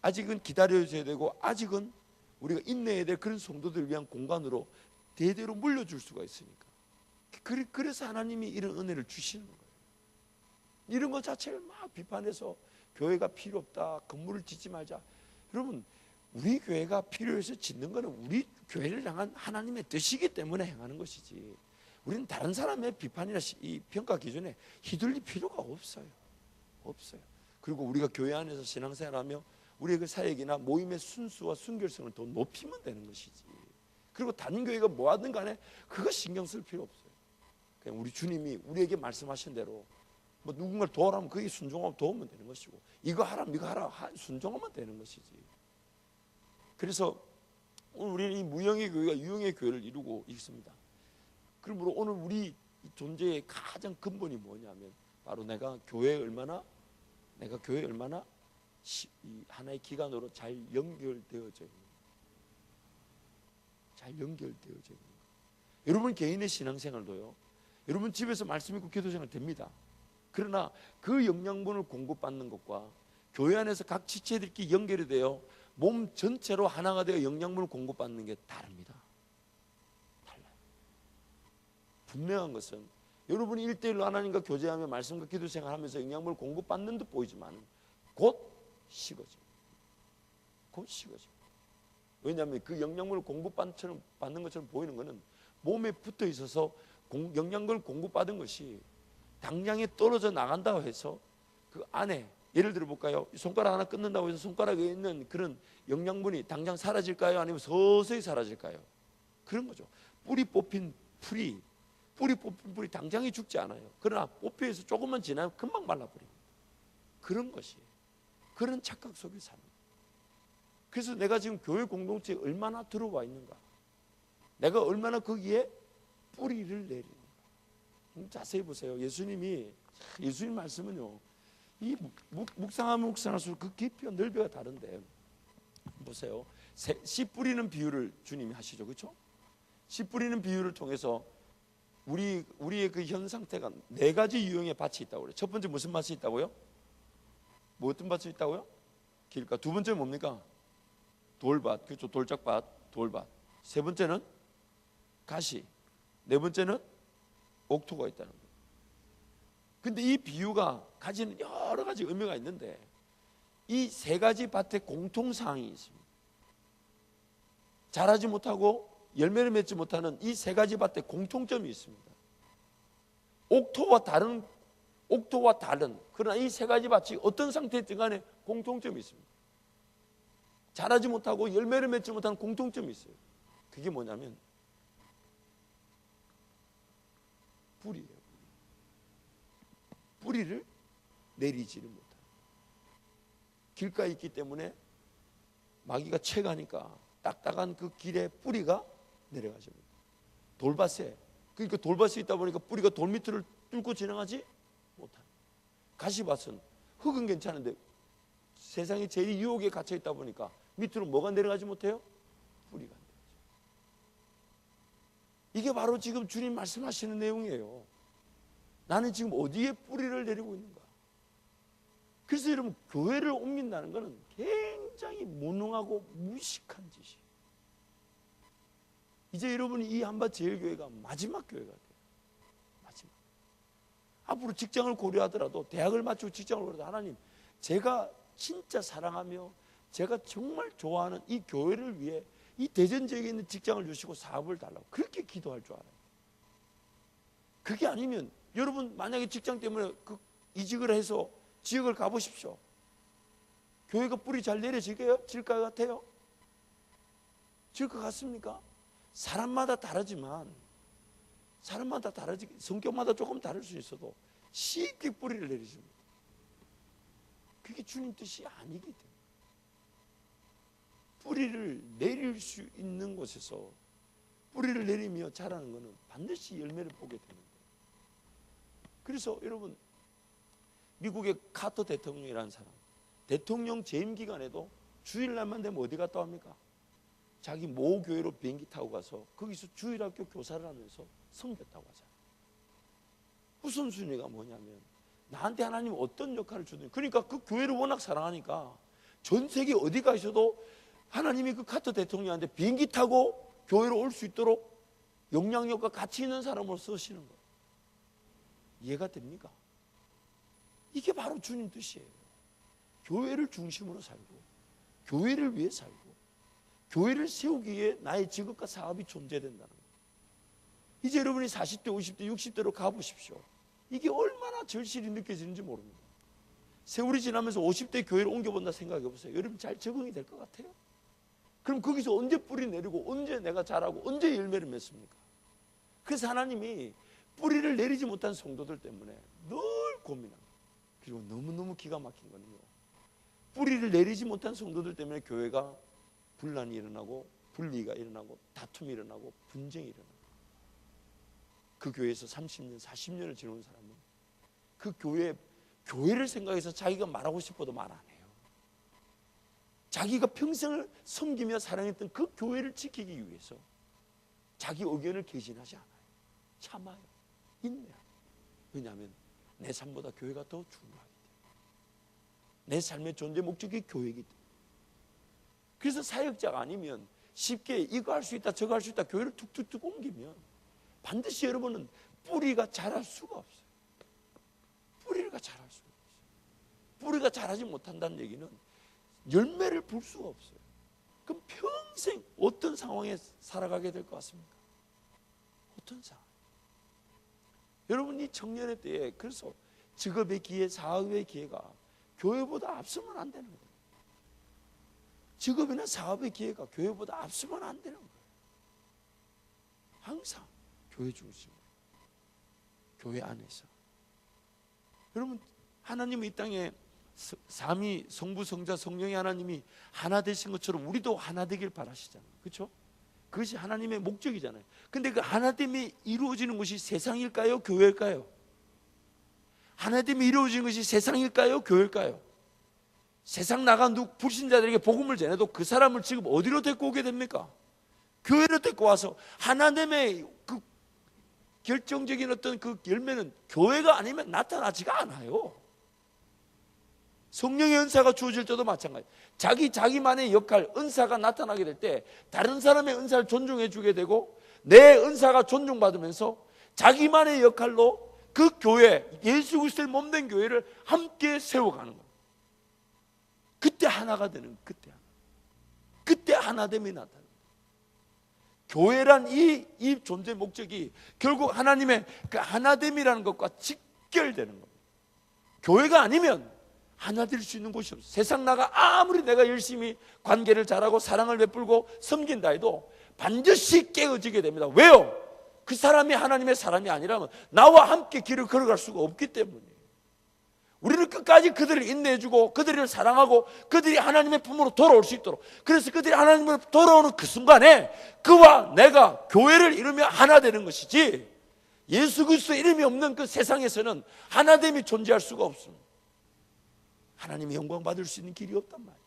아직은 기다려줘야 되고 아직은 우리가 인내해야 될 그런 성도들을 위한 공간으로 대대로 물려줄 수가 있으니까, 그래서 하나님이 이런 은혜를 주시는 거예요. 이런 것 자체를 막 비판해서 교회가 필요 없다, 건물을 짓지 말자. 여러분, 우리 교회가 필요해서 짓는 것은 우리 교회를 향한 하나님의 뜻이기 때문에 행하는 것이지, 우리는 다른 사람의 비판이나 이 평가 기준에 휘둘릴 필요가 없어요. 그리고 우리가 교회 안에서 신앙생활하며 우리의 그 사역이나 모임의 순수와 순결성을 더 높이면 되는 것이지, 그리고 다른 교회가 뭐 하든 간에 그거 신경 쓸 필요 없어요. 그냥 우리 주님이 우리에게 말씀하신 대로 뭐 누군가를 도와라면 그게 순종하면 도우면 되는 것이고, 이거 하라면 이거 하라 순종하면 되는 것이지. 그래서 오늘 우리는 이 무형의 교회가 유형의 교회를 이루고 있습니다. 그러므로 오늘 우리 존재의 가장 근본이 뭐냐면, 바로 내가 교회에 얼마나 이 하나의 기관으로 잘 연결되어져 있는 거. 여러분 개인의 신앙생활도요, 여러분 집에서 말씀 읽고 기도생활 됩니다. 그러나 그 영양분을 공급받는 것과 교회 안에서 각 지체들끼리 연결이 되어 몸 전체로 하나가 되어 영양분을 공급받는 게 다릅니다. 달라요. 분명한 것은 여러분이 1대1로 하나님과 교제하며 말씀과 기도생활하면서 영양분을 공급받는 듯 보이지만 곧 식어집니다. 왜냐하면 그 영양분을 공급받는 것처럼 보이는 것은 몸에 붙어 있어서 영양분을 공급받은 것이 당장에 떨어져 나간다고 해서 그 안에 예를 들어 볼까요? 손가락 하나 끊는다고 해서 손가락에 있는 그런 영양분이 당장 사라질까요? 아니면 서서히 사라질까요? 그런 거죠. 뿌리 뽑힌 풀이 당장에 죽지 않아요. 그러나 뽑혀서 조금만 지나면 금방 말라버립니다. 그런 것이, 그런 착각 속에 사는 거예요. 그래서 내가 지금 교회 공동체에 얼마나 들어와 있는가, 내가 얼마나 거기에 뿌리를 내리는가. 자세히 보세요. 예수님 말씀은요, 이 묵상하면 묵상할수록 그 깊이와 넓이가 다른데, 보세요. 씨 뿌리는 비유를 주님이 하시죠, 그렇죠? 씨 뿌리는 비유를 통해서 우리의 그 현 상태가 네 가지 유형의 밭이 있다고 그래요. 첫 번째 무슨 밭이 있다고요? 뭐 어떤 밭이 있다고요? 길가. 두 번째 뭡니까? 돌밭, 그렇죠? 돌짝밭, 돌밭. 세 번째는 가시. 네 번째는 옥토가 있다는 거예요. 근데 이 비유가 가지는 여러 가지 의미가 있는데 이 세 가지 밭에 공통사항이 있습니다. 자라지 못하고 열매를 맺지 못하는 이 세 가지 밭에 공통점이 있습니다. 옥토와 다른 그러나 이 세 가지 밭이 어떤 상태였든 간에 공통점이 있습니다. 자라지 못하고 열매를 맺지 못하는 공통점이 있어요. 그게 뭐냐면 뿌리예요. 뿌리를 내리지를 못해요. 길가에 있기 때문에 마귀가 채가니까 딱딱한 그 길에 뿌리가 내려가지 못해요. 돌밭에, 그러니까 돌밭에 있다 보니까 뿌리가 돌 밑을 뚫고 지나가지 못해요. 가시밭은 흙은 괜찮은데 세상에 제일 유혹에 갇혀 있다 보니까 밑으로 뭐가 내려가지 못해요? 뿌리가 내려가죠. 이게 바로 지금 주님 말씀하시는 내용이에요. 나는 지금 어디에 뿌리를 내리고 있는가? 그래서 여러분, 교회를 옮긴다는 것은 굉장히 무능하고 무식한 짓이에요. 이제 여러분이 이 한밭제일교회가 마지막 교회가 돼요. 마지막. 앞으로 직장을 고려하더라도, 대학을 마치고 직장을 고려하더라도, 하나님, 제가 진짜 사랑하며 제가 정말 좋아하는 이 교회를 위해 이 대전 지역에 있는 직장을 주시고 사업을 달라고 그렇게 기도할 줄 알아요. 그게 아니면 여러분 만약에 직장 때문에 이직을 해서 지역을 가보십시오. 교회가 뿌리 잘 내려질 것 같아요? 질 것 같습니까? 사람마다 다르지만, 성격마다 조금 다를 수 있어도 쉽게 뿌리를 내리십니다. 그게 주님 뜻이 아니기 때문에. 뿌리를 내릴 수 있는 곳에서 뿌리를 내리며 자라는 것은 반드시 열매를 보게 되는 거예요. 그래서 여러분, 미국의 카터 대통령이라는 사람, 대통령 재임 기간에도 주일날만 되면 어디 갔다 옵니까? 자기 모 교회로 비행기 타고 가서 거기서 주일학교 교사를 하면서 섬겼다고 하잖아요. 우선순위가 뭐냐면 나한테 하나님 어떤 역할을 주든, 그러니까 그 교회를 워낙 사랑하니까 전 세계 어디 가셔도 하나님이 그 카터 대통령한테 비행기 타고 교회로 올 수 있도록 영향력과 가치 있는 사람으로 쓰시는 거예요. 이해가 됩니까? 이게 바로 주님 뜻이에요. 교회를 중심으로 살고, 교회를 위해 살고, 교회를 세우기 위해 나의 직업과 사업이 존재된다는 거예요. 이제 여러분이 40대, 50대, 60대로 가보십시오. 이게 얼마나 절실히 느껴지는지 모릅니다. 세월이 지나면서 50대 교회를 옮겨본다 생각해 보세요. 여러분 잘 적응이 될 것 같아요? 그럼 거기서 언제 뿌리 내리고 언제 내가 자라고 언제 열매를 맺습니까? 그래서 하나님이 뿌리를 내리지 못한 성도들 때문에 늘 고민합니다. 그리고 너무너무 기가 막힌 거는요, 뿌리를 내리지 못한 성도들 때문에 교회가 분란이 일어나고 분리가 일어나고 다툼이 일어나고 분쟁이 일어나고, 그 교회에서 30년, 40년을 지내온 사람은 그 교회를 생각해서 자기가 말하고 싶어도 말 안 해요. 자기가 평생을 섬기며 사랑했던 그 교회를 지키기 위해서 자기 의견을 개진하지 않아요. 참아요. 인내해요. 왜냐하면 내 삶보다 교회가 더 중요하기 때문에. 내 삶의 존재 목적이 교회이기 때문에. 그래서 사역자가 아니면 쉽게 이거 할 수 있다 저거 할 수 있다 교회를 툭툭툭 옮기면 반드시 여러분은 뿌리가 자랄 수가 없어요. 뿌리가 자랄 수가 없어요. 뿌리가 자라지 못한다는 얘기는 열매를 볼 수가 없어요. 그럼 평생 어떤 상황에 살아가게 될 것 같습니까? 어떤 상황? 여러분 이 청년의 때에 그래서 직업의 기회, 사업의 기회가 교회보다 앞서면 안 되는 거예요. 직업이나 사업의 기회가 교회보다 앞서면 안 되는 거예요. 항상 교회 중심으로, 교회 안에서. 여러분, 하나님은 이 땅에 삼위 성부 성자 성령의 하나님이 하나 되신 것처럼 우리도 하나 되길 바라시잖아요. 그렇죠? 그것이 하나님의 목적이잖아요. 근데 그 하나됨이 이루어지는 것이 세상일까요? 교회일까요? 하나됨이 이루어지는 것이 세상일까요? 교회일까요? 세상 나간 불신자들에게 복음을 전해도 그 사람을 지금 어디로 데리고 오게 됩니까? 교회로 데리고 와서 하나됨의 그 결정적인 어떤 그 열매는 교회가 아니면 나타나지가 않아요. 성령의 은사가 주어질 때도 마찬가지. 자기만의 역할, 은사가 나타나게 될 때 다른 사람의 은사를 존중해 주게 되고 내 은사가 존중받으면서 자기만의 역할로 그 교회, 예수 그리스도의 몸된 교회를 함께 세워가는 거예요. 그때 하나가 되는, 그때 하나됨이 나타나요. 교회란 이 존재 목적이 결국 하나님의 그 하나됨이라는 것과 직결되는 겁니다. 교회가 아니면 하나 될 수 있는 곳이 없어요. 세상 나가 아무리 내가 열심히 관계를 잘하고 사랑을 베풀고 섬긴다 해도 반드시 깨어지게 됩니다. 왜요? 그 사람이 하나님의 사람이 아니라면 나와 함께 길을 걸어갈 수가 없기 때문이에요. 우리는 끝까지 그들을 인내해주고 그들을 사랑하고 그들이 하나님의 품으로 돌아올 수 있도록, 그래서 그들이 하나님으로 돌아오는 그 순간에 그와 내가 교회를 이루며 하나 되는 것이지, 예수 그리스도의 이름이 없는 그 세상에서는 하나됨이 존재할 수가 없습니다. 하나님의 영광 받을 수 있는 길이 없단 말이에요.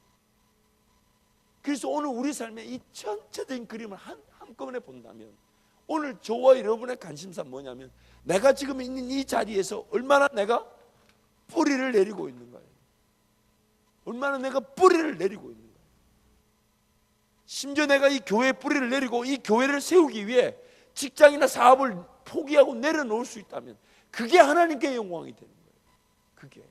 그래서 오늘 우리 삶의 이 전체적인 그림을 한꺼번에 본다면 오늘 저와 여러분의 관심사 뭐냐면 내가 지금 있는 이 자리에서 얼마나 내가 뿌리를 내리고 있는 거예요. 얼마나 내가 뿌리를 내리고 있는 거예요. 심지어 내가 이 교회에 뿌리를 내리고 이 교회를 세우기 위해 직장이나 사업을 포기하고 내려놓을 수 있다면 그게 하나님께 영광이 되는 거예요. 그게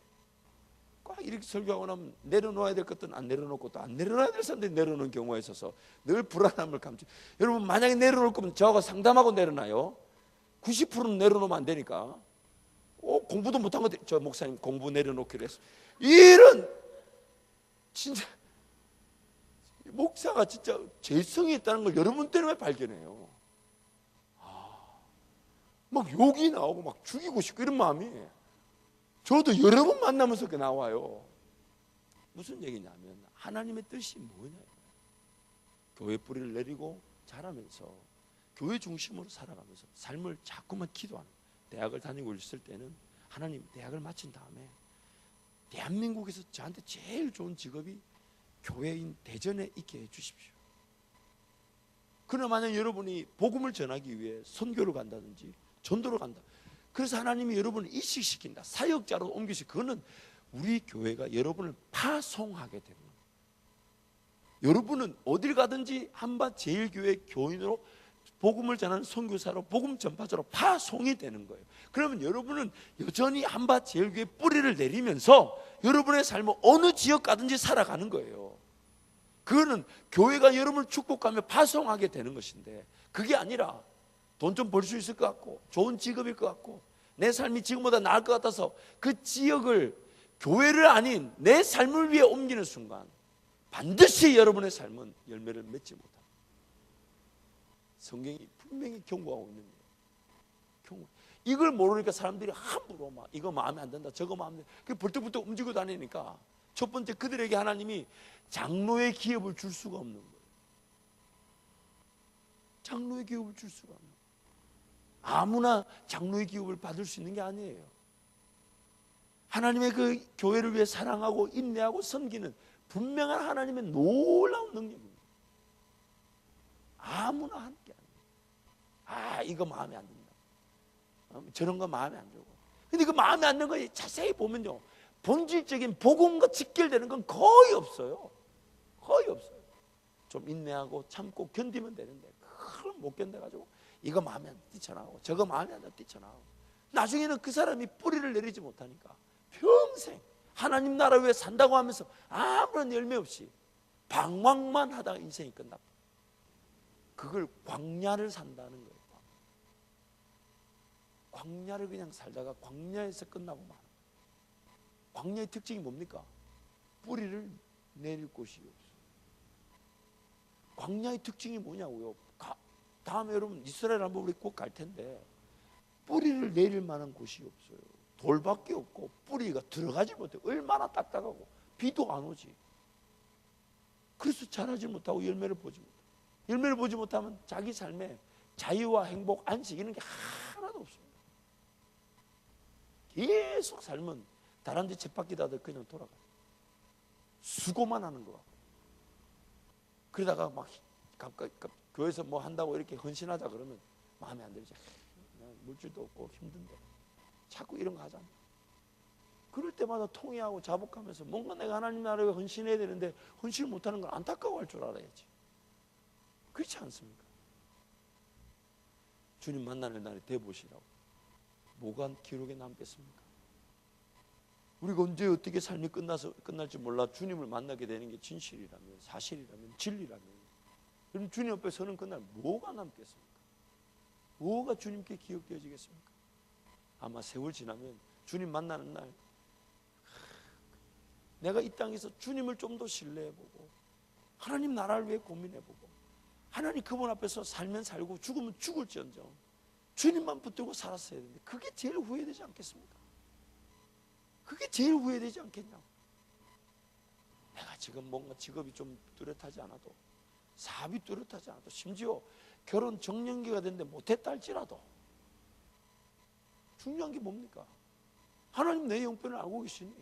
꽉 이렇게 설교하고 나면 내려놓아야 될 것들은 안 내려놓고 또 안 내려놔야 될 사람들이 내려놓는 경우가 있어서 늘 불안함을 감지. 여러분, 만약에 내려놓을 거면 저하고 상담하고 내려놔요. 90%는 내려놓으면 안 되니까. 공부도 못한 거, 저 목사님 공부 내려놓기로 했어. 이런 진짜 목사가 진짜 죄성이 있다는 걸 여러분 때문에 발견해요. 막 욕이 나오고 막 죽이고 싶고 이런 마음이 저도 여러 번 만나면서 나와요. 무슨 얘기냐면 하나님의 뜻이 뭐냐, 교회 뿌리를 내리고 자라면서 교회 중심으로 살아가면서 삶을 자꾸만 기도하는. 대학을 다니고 있을 때는 하나님, 대학을 마친 다음에 대한민국에서 저한테 제일 좋은 직업이 교회인 대전에 있게 해주십시오. 그러나 만약 여러분이 복음을 전하기 위해 선교를 간다든지 전도를 간다, 그래서 하나님이 여러분을 이식시킨다, 사역자로 옮기시, 그거는 우리 교회가 여러분을 파송하게 되는 거예요. 여러분은 어딜 가든지 한밭제일교회 교인으로 복음을 전하는 선교사로, 복음 전파자로 파송이 되는 거예요. 그러면 여러분은 여전히 한밭제일교회 뿌리를 내리면서 여러분의 삶을 어느 지역 가든지 살아가는 거예요. 그거는 교회가 여러분을 축복하며 파송하게 되는 것인데, 그게 아니라 돈 좀 벌 수 있을 것 같고 좋은 직업일 것 같고 내 삶이 지금보다 나을 것 같아서 그 지역을, 교회를 아닌 내 삶을 위해 옮기는 순간 반드시 여러분의 삶은 열매를 맺지 못합니다. 성경이 분명히 경고하고 있는 거예요. 이걸 모르니까 사람들이 함부로 막 이거 마음에 안 든다, 저거 마음에 안 든다, 그 벌떡벌떡 움직이고 다니니까 첫 번째, 그들에게 하나님이 장로의 기업을 줄 수가 없는 거예요. 장로의 기업을 줄 수가 없는 거예요. 아무나 장로의 기업을 받을 수 있는 게 아니에요. 하나님의 그 교회를 위해 사랑하고 인내하고 섬기는 분명한 하나님의 놀라운 능력입니다. 아무나 하는 게 아니에요. 이거 마음에 안 든다, 저런 거 마음에 안 들고. 근데 그 마음에 안 드는 거 자세히 보면요, 본질적인 복음과 직결되는 건 거의 없어요. 거의 없어요. 좀 인내하고 참고 견디면 되는데 그걸 못 견뎌가지고 이거 마음에 안 든다 뛰쳐나오고 저거 마음에 안 든다 뛰쳐나오고, 나중에는 그 사람이 뿌리를 내리지 못하니까 평생 하나님 나라 위해 산다고 하면서 아무런 열매 없이 방황만 하다가 인생이 끝납니다. 그걸 광야를 산다는 거예요. 광야를 그냥 살다가 광야에서 끝나고 말. 광야의 특징이 뭡니까? 뿌리를 내릴 곳이 없어요. 광야의 특징이 뭐냐고요? 다음에 여러분 이스라엘 한번 우리 꼭 갈 텐데 뿌리를 내릴 만한 곳이 없어요. 돌밖에 없고 뿌리가 들어가지 못해. 얼마나 딱딱하고 비도 안 오지. 그래서 자라지 못하고 열매를 보지 못해. 열매를 보지 못하면 자기 삶에 자유와 행복, 안식 이런 게 하나도 없습니다. 계속 삶은 다람쥐 쳇바퀴다들 그냥 돌아가요. 수고만 하는 거. 그러다가 막 교회에서 뭐 한다고 이렇게 헌신하자 그러면 마음에 안 들지. 물질도 없고 힘든데 자꾸 이런 거 하잖아. 그럴 때마다 통회하고 자복하면서 뭔가 내가 하나님 나라에 헌신해야 되는데 헌신을 못하는 걸 안타까워할 줄 알아야지. 그렇지 않습니까? 주님 만나는 날에 대보시라고. 뭐가 기록에 남겠습니까? 우리가 언제 어떻게 삶이 끝날지 몰라. 주님을 만나게 되는 게 진실이라면, 사실이라면, 진리라면, 그럼 주님 앞에 서는 그날 뭐가 남겠습니까? 뭐가 주님께 기억되어지겠습니까? 아마 세월 지나면 주님 만나는 날 내가 이 땅에서 주님을 좀 더 신뢰해보고 하나님 나라를 위해 고민해보고 하나님 그분 앞에서 살면 살고 죽으면 죽을지언정 주님만 붙들고 살았어야 되는데 그게 제일 후회되지 않겠습니까? 그게 제일 후회되지 않겠냐고. 내가 지금 뭔가 직업이 좀 뚜렷하지 않아도, 사업이 뚜렷하지 않아도, 심지어 결혼 정년기가 됐는데 못했다 할지라도 중요한 게 뭡니까? 하나님 내 형편을 알고 계시니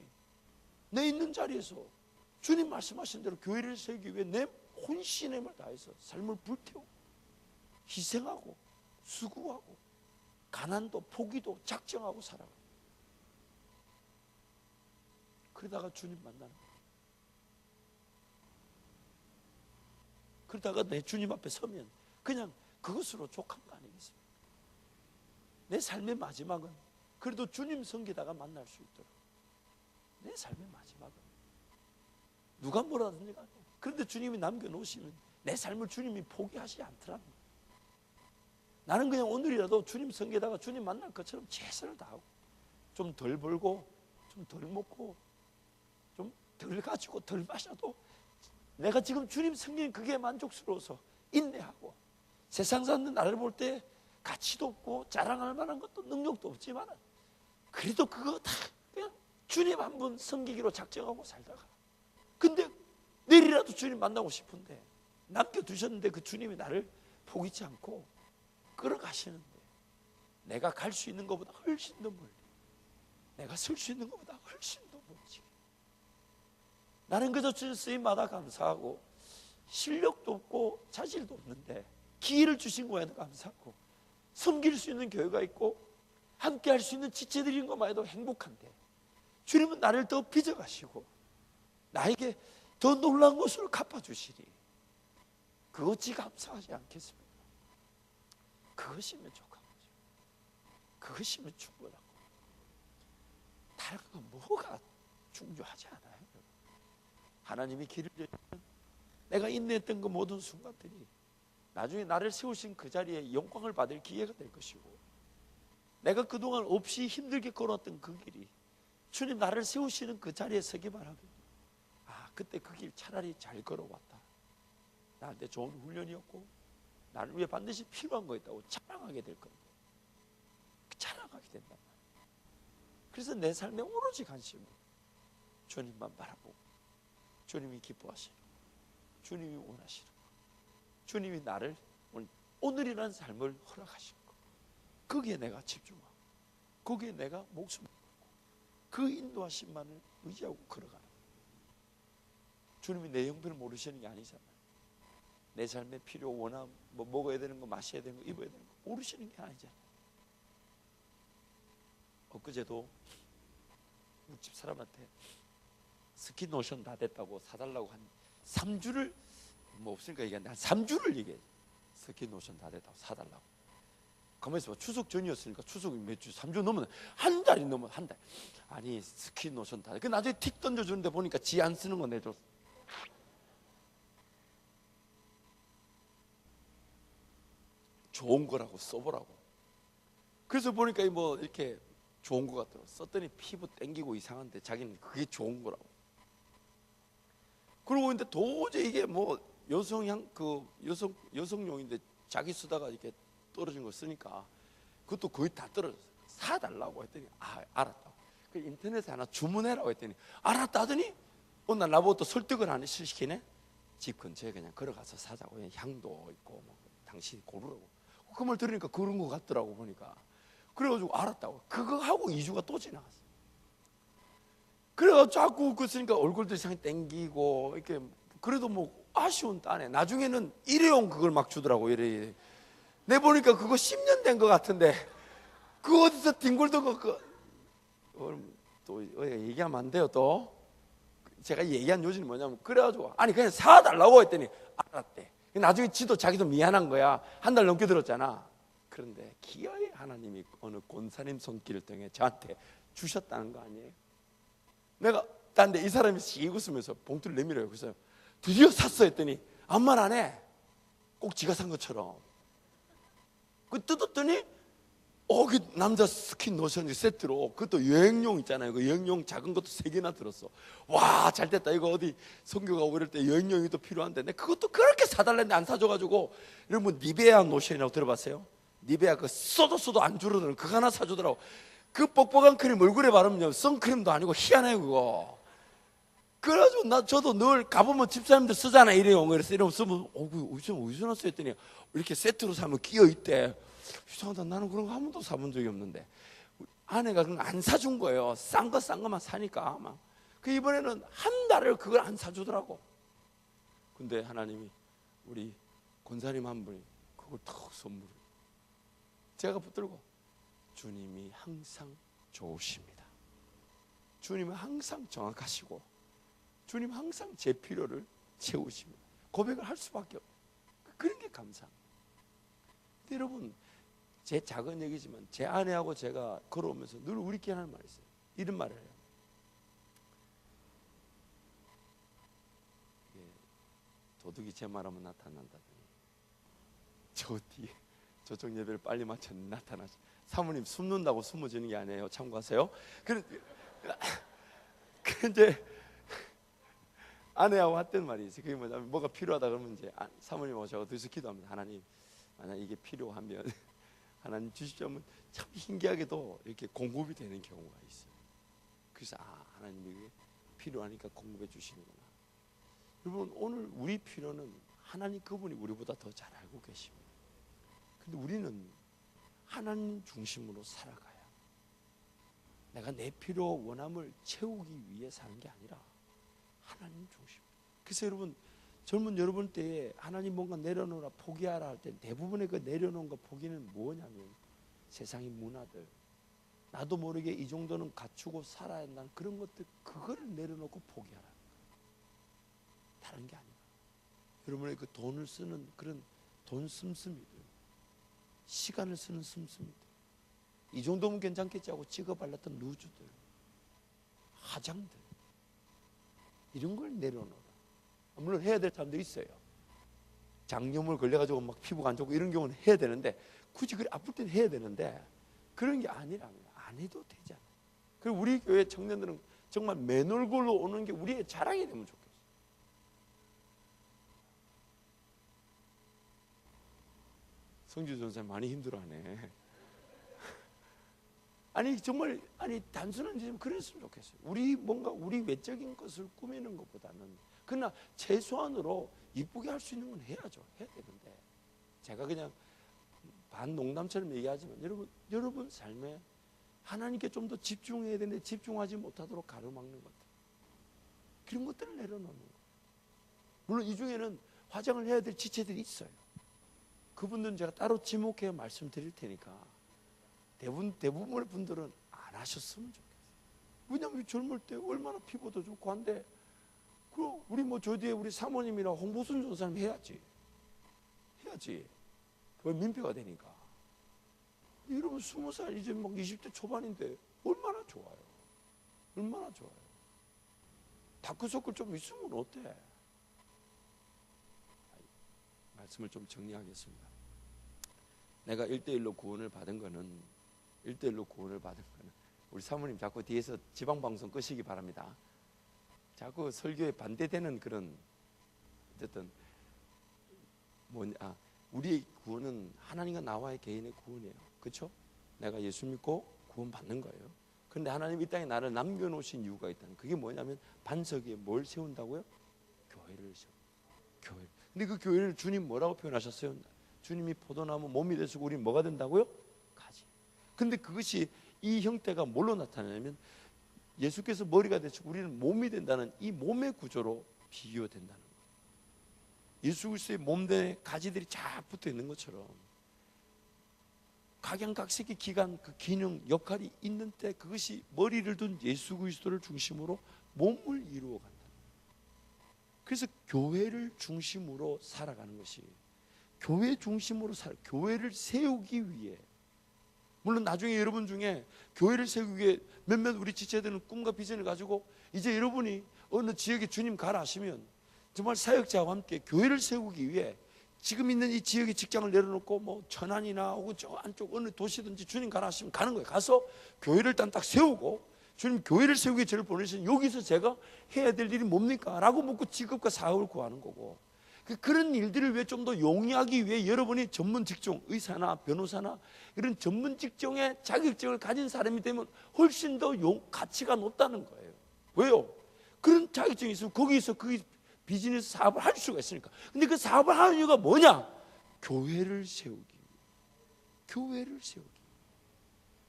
내 있는 자리에서 주님 말씀하신 대로 교회를 세우기 위해 내 혼신의 힘을 다해서 삶을 불태우고 희생하고 수고하고 가난도 포기도 작정하고 살아가. 그러다가 주님 만나는 거예요. 그러다가 내 주님 앞에 서면 그냥 그것으로 족한 거 아니겠습니까? 내 삶의 마지막은 그래도 주님 섬기다가 만날 수 있도록 내 삶의 마지막은 누가 뭐라든지 간에 그런데 주님이 남겨놓으시면 내 삶을 주님이 포기하지 않더랍니다. 나는 그냥 오늘이라도 주님 섬기다가 주님 만날 것처럼 최선을 다하고 좀 덜 벌고 좀 덜 먹고 좀 덜 가지고 덜 마셔도 내가 지금 주님 섬기는 그게 만족스러워서 인내하고 세상 사람들 나를 볼 때 가치도 없고 자랑할 만한 것도 능력도 없지만 그래도 그거 다 그냥 주님 한 분 섬기기로 작정하고 살다가 근데 내일이라도 주님 만나고 싶은데 남겨두셨는데 그 주님이 나를 포기치 않고 끌어가시는데 내가 갈 수 있는 것보다 훨씬 더 멀리 내가 설 수 있는 것보다 훨씬 더 멀지. 나는 그저 주님 쓰임마다 감사하고 실력도 없고 자질도 없는데 기회를 주신 거에도 감사하고 섬길 수 있는 교회가 있고 함께 할 수 있는 지체들인 것만 해도 행복한데 주님은 나를 더 빚어가시고 나에게 더 놀라운 것을 갚아주시니 그것이 감사하지 않겠습니까? 그것이면 족한 거죠. 그것이면 충분하고 다른 건 뭐가 중요하지 않아요. 하나님이 길을 여시면 내가 인내했던 그 모든 순간들이 나중에 나를 세우신 그 자리에 영광을 받을 기회가 될 것이고 내가 그동안 없이 힘들게 걸었던 그 길이 주님 나를 세우시는 그 자리에 서기만 하면 아 그때 그 길 차라리 잘 걸어왔다. 나한테 좋은 훈련이었고 나를 위해 반드시 필요한 거 있다고 자랑하게 될 건데 자랑하게 된단 말이에요. 그래서 내 삶에 오로지 관심은 주님만 바라보고 주님이 기뻐하시는 주님이 원하시는 주님이 나를 오늘이라는 삶을 허락하신 거 거기에 내가 집중하고 거기에 내가 목숨을 걸고 그 인도하심만을 의지하고 걸어가는 주님이 내 형편을 모르시는 게 아니잖아요. 내 삶의 필요, 원함, 뭐 먹어야 되는 거, 마셔야 되는 거, 입어야 되는 거 모르시는 게 아니잖아요. 엊그제도 우리 집 사람한테 스킨 로션 다 됐다고 사달라고 한 3주를 뭐 없으니까 얘기하는데 한 3주를 얘기해. 스킨 로션 다 됐다고 사달라고. 가만히 있어봐. 추석 전이었으니까 추석이 몇 주, 3주 넘으면 한 달이 넘어 한 달. 아니 스킨 로션 다. 그 나중에 틱 던져주는데 보니까 지 안 쓰는 거 내줬어. 좋은 거라고 써보라고. 그래서 보니까 뭐 이렇게 좋은 것 같더라고. 썼더니 피부 땡기고 이상한데 자기는 그게 좋은 거라고. 그러고 있는데 도저히 이게 뭐 여성용인데 자기 쓰다가 이렇게 떨어진 걸 쓰니까 그것도 거의 다 떨어졌어. 사달라고 했더니 알았다. 그 인터넷에 하나 주문해라고 했더니 알았다 하더니 어느 날 나보고 또 설득을 안 시키네. 집 근처에 그냥 걸어가서 사자고. 향도 있고 뭐 당신이 고르라고. 그 말 들으니까 그런 것 같더라고 보니까. 그래가지고 알았다고. 그거 하고 2주가 또 지나갔어. 그래가지고 자꾸 그 쓰니까 얼굴도 이상하게 땡기고 이렇게. 그래도 뭐 아쉬운 딴에 나중에는 일회용 그걸 막 주더라고. 이래 내 보니까 그거 10년 된 것 같은데 그 어디서 뒹굴던 거 또 얘기하면 안 돼요. 또 제가 얘기한 요지는 뭐냐면 그래가지고 아니 그냥 사달라고 했더니 알았대. 나중에 지도 자기도 미안한 거야. 한 달 넘게 들었잖아. 그런데 기어이 하나님이 어느 권사님 손길을 통해 저한테 주셨다는 거 아니에요? 내가 딴데 이 사람이 씩 웃으면서 봉투를 내밀어요. 그래서 드디어 샀어 했더니 아무 말 안 해. 꼭 지가 산 것처럼. 그 뜯었더니 그 남자 스킨 로션 세트로 그것도 여행용 있잖아요. 그 여행용 작은 것도 3개나 들었어. 와 잘됐다. 이거 어디 선교 가고 이럴 때 여행용이 또 필요한데 내가 그것도 그렇게 사달랬는데 안 사줘가지고. 여러분 니베아 로션이라고 들어봤어요? 니베아 그 써도 안 줄어드는 그거 하나 사주더라고. 그 뻑뻑한 크림 얼굴에 바르면 선크림도 아니고 희한해요 그거. 그래가지고 저도 늘 가보면 집사님들 쓰잖아 일회용. 그래서 이러면 쓰면 어디서 났어 했더니 이렇게 세트로 사면 끼어있대. 이상하다. 나는 그런 거 한 번도 사본 적이 없는데 아내가 그런 거 안 사준 거예요. 싼 거만 사니까 막. 그 이번에는 한 달을 그걸 안 사주더라고. 근데 하나님이 우리 권사님 한 분이 그걸 턱 선물을 제가 붙들고 주님이 항상 좋으십니다. 주님은 항상 정확하시고 주님 항상 제 필요를 채우십니다. 고백을 할 수밖에 없어요. 그런 게 감사합니다. 근데 여러분 제 작은 얘기지만 제 아내하고 제가 걸어오면서 늘 우리끼리 하는 말이 있어요. 이런 말을 해요. 도둑이 제 말하면 나타난다더니 저 뒤에 저쪽 예배를 빨리 마쳤는데 나타나시. 사모님 숨는다고 숨어지는 게 아니에요. 참고하세요. 근데 아내하고 했던 말이 있어요. 그게 뭐냐면 뭐가 필요하다 그러면 이제 사모님하고 제가 둘이서 기도합니다. 하나님 만약 이게 필요하면 하나님 주시자면 참 신기하게도 이렇게 공급이 되는 경우가 있어요. 그래서 하나님이 이게 필요하니까 공급해 주시는구나. 여러분 오늘 우리 필요는 하나님 그분이 우리보다 더 잘 알고 계십니다. 근데 우리는 하나님 중심으로 살아가야 내가 내 필요 원함을 채우기 위해 사는 게 아니라 하나님 중심. 그래서 여러분 젊은 여러분 때에 하나님 뭔가 내려놓으라 포기하라 할 때 대부분의 그 내려놓은 거 포기는 뭐냐면 세상의 문화들, 나도 모르게 이 정도는 갖추고 살아야 한다는 그런 것들, 그거를 내려놓고 포기하라. 다른 게 아니라 여러분의 그 돈을 쓰는 그런 돈 씀씀이들, 시간을 쓰는 씀씀이들, 이 정도면 괜찮겠지 하고 찍어발랐던 루즈들, 화장들, 이런 걸 내려놓으라. 물론 해야 될 사람도 있어요. 장염을 걸려가지고 막 피부가 안 좋고 이런 경우는 해야 되는데, 굳이 그래 아플 땐 해야 되는데 그런 게 아니라면 안 해도 되잖아요. 그리고 우리 교회 청년들은 정말 맨 얼굴로 오는 게 우리의 자랑이 되면 좋겠어요. 성주 전사님 많이 힘들어하네. 아니 정말 단순한 좀 그랬으면 좋겠어요. 우리 외적인 것을 꾸미는 것보다는 그러나 최소한으로 이쁘게 할 수 있는 건 해야죠. 해야 되는데 제가 그냥 반농담처럼 얘기하지만 여러분 삶에 하나님께 좀 더 집중해야 되는데 집중하지 못하도록 가로막는 것들, 그런 것들을 내려놓는 거예요. 물론 이 중에는 화장을 해야 될 지체들이 있어요. 그분들은 제가 따로 지목해 말씀드릴 테니까 대부분의 분들은 안 하셨으면 좋겠어요. 왜냐하면 젊을 때 얼마나 피부도 좋고 한데 우리 저 뒤에 우리 사모님이랑 홍보순 전사님 해야지. 왜 민폐가 되니까. 여러분 20살 이제 막 20대 초반인데 얼마나 좋아요. 다크서클 좀 있으면 어때? 말씀을 좀 정리하겠습니다. 내가 1대1로 구원을 받은 거는 우리 사모님 자꾸 뒤에서 지방방송 끄시기 바랍니다. 자꾸 설교에 반대되는 그런 어쨌든 우리의 구원은 하나님과 나와의 개인의 구원이에요. 그렇죠? 내가 예수 믿고 구원 받는 거예요. 그런데 하나님 이 땅에 나를 남겨놓으신 이유가 있다는, 그게 뭐냐면 반석 위에 뭘 세운다고요? 교회를 세워. 교회. 근데 그 교회를 주님 뭐라고 표현하셨어요? 주님이 포도나무 몸이 되시고 우리는 뭐가 된다고요? 가지. 근데 그것이 이 형태가 뭘로 나타나냐면 예수께서 머리가 되시고 우리는 몸이 된다는 이 몸의 구조로 비교된다는 거예요. 예수 그리스도의 몸에 가지들이 쫙 붙어 있는 것처럼 각양각색의 기관, 그 기능, 역할이 있는 때 그것이 머리를 둔 예수 그리스도를 중심으로 몸을 이루어 간다. 그래서 교회를 중심으로 살아가는 것이, 교회 중심으로 교회를 세우기 위해, 물론 나중에 여러분 중에 교회를 세우기 위해 몇몇 우리 지체들은 꿈과 비전을 가지고 이제 여러분이 어느 지역에 주님 가라 하시면 정말 사역자와 함께 교회를 세우기 위해 지금 있는 이 지역의 직장을 내려놓고 뭐 천안이나 혹은 저 안쪽 어느 도시든지 주님 가라 하시면 가는 거예요. 가서 교회를 일단 딱 세우고, 주님 교회를 세우기 위해 저를 보내신, 여기서 제가 해야 될 일이 뭡니까? 라고 묻고 직업과 사업을 구하는 거고, 그런 일들을 위해 좀 더 용이하기 위해 여러분이 전문 직종, 의사나 변호사나 이런 전문 직종의 자격증을 가진 사람이 되면 훨씬 더 가치가 높다는 거예요. 왜요? 그런 자격증이 있으면 거기서 그 비즈니스 사업을 할 수가 있으니까. 근데 그 사업을 하는 이유가 뭐냐? 교회를 세우기 위해. 교회를 세우기 위해.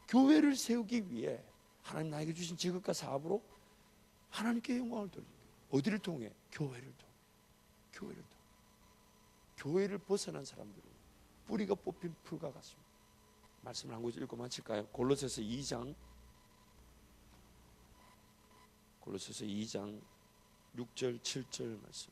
교회를 세우기 위해 하나님 나에게 주신 직업과 사업으로 하나님께 영광을 돌리기 위해. 어디를 통해? 교회를 통해. 교회를 통해. 교회를 벗어난 사람들은 뿌리가 뽑힌 풀과 같습니다. 말씀을 한 구절 읽고 마칠까요? 골로새서 2장 6절 7절 말씀.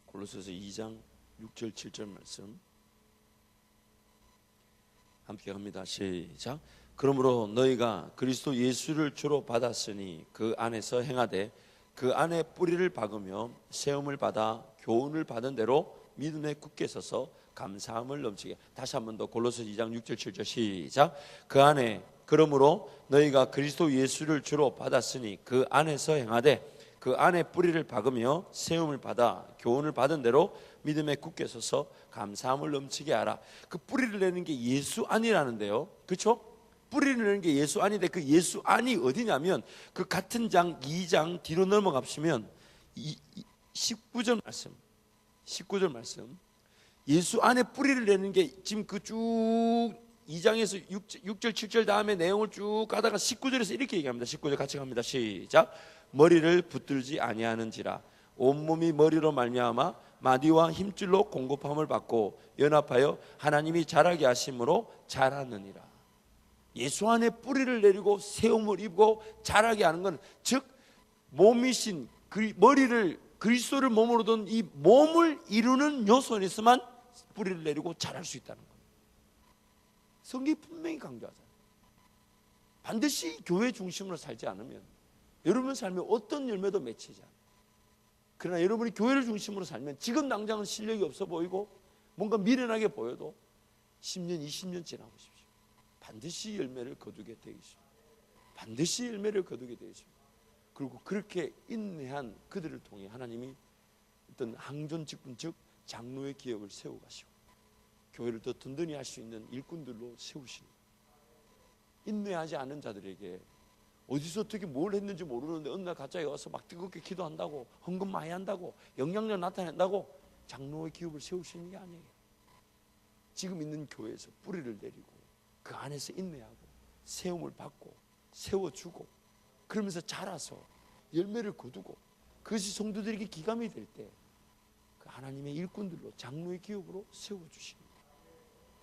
골로새서 2장 6절 7절 말씀 함께 갑니다. 시작. 그러므로 너희가 그리스도 예수를 주로 받았으니 그 안에서 행하되 그 안에 뿌리를 박으며 세움을 받아 교훈을 받은 대로 믿음에 굳게 서서 감사함을 넘치게. 다시 한 번 더 골로새 2장 6절 7절 시작. 그 안에, 그러므로 너희가 그리스도 예수를 주로 받았으니 그 안에서 행하되 그 안에 뿌리를 박으며 세움을 받아 교훈을 받은 대로 믿음에 굳게 서서 감사함을 넘치게 하라. 그 뿌리를 내는 게 예수 안이라는데요, 그렇죠? 뿌리를 내는 게 예수 안인데 그 예수 안이 어디냐면 그 같은 장 2장 뒤로 넘어가시면 19절 말씀. 예수 안에 뿌리를 내는 게 지금 그 쭉 2장에서 6절 7절 다음에 내용을 쭉 가다가 19절에서 이렇게 얘기합니다. 19절 같이 갑니다. 시작. 머리를 붙들지 아니하는지라 온몸이 머리로 말미암아 마디와 힘줄로 공급함을 받고 연합하여 하나님이 자라게 하심으로 자라느니라. 예수 안에 뿌리를 내리고 세움을 입고 자라게 하는 건, 즉 몸이신 머리를, 그리스도를 몸으로 둔 이 몸을 이루는 요소에서만 뿌리를 내리고 자랄 수 있다는 겁니다. 성경이 분명히 강조하잖아요. 반드시 교회 중심으로 살지 않으면 여러분 삶에 어떤 열매도 맺히지 않아요. 그러나 여러분이 교회를 중심으로 살면 지금 당장은 실력이 없어 보이고 뭔가 미련하게 보여도 10년, 20년 지나보십시오. 반드시 열매를 거두게 되어 있습니다. 반드시 열매를 거두게 되어 있습니다. 그리고 그렇게 인내한 그들을 통해 하나님이 어떤 항존 직분, 즉 장로의 기업을 세워가시고 교회를 더 든든히 할 수 있는 일꾼들로 세우시는, 인내하지 않는 자들에게 어디서 어떻게 뭘 했는지 모르는데 어느 날 갑자기 와서 막 뜨겁게 기도한다고, 헌금 많이 한다고, 영향력 나타낸다고 장로의 기업을 세우시는 게 아니에요. 지금 있는 교회에서 뿌리를 내리고 그 안에서 인내하고 세움을 받고 세워주고 그러면서 자라서 열매를 거두고 그것이 성도들에게 기감이 될 때 그 하나님의 일꾼들로 장로의 기업으로 세워주십니다.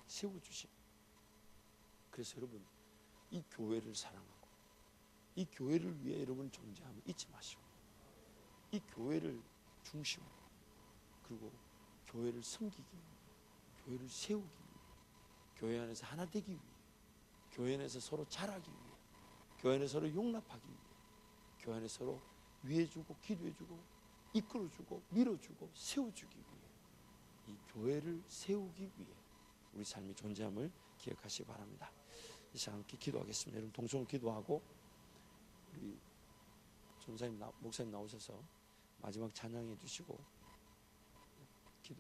세워주십니다. 그래서 여러분, 이 교회를 사랑하고 이 교회를 위해 여러분 존재함을 잊지 마시고 이 교회를 중심으로, 그리고 교회를 섬기기 위해, 교회를 세우기 위해, 교회 안에서 하나 되기 위해, 교회 안에서 서로 자라기 위해, 교회 안에서 서로 용납하기 위해, 교회 안에서 서로 위해주고 기도해주고 이끌어주고 밀어주고 세워주기 위해, 이 교회를 세우기 위해 우리 삶이 존재함을 기억하시기 바랍니다. 이 시간 함께 기도하겠습니다. 여러분 동성으로 기도하고 우리 전사님 목사님 나오셔서 마지막 찬양해 주시고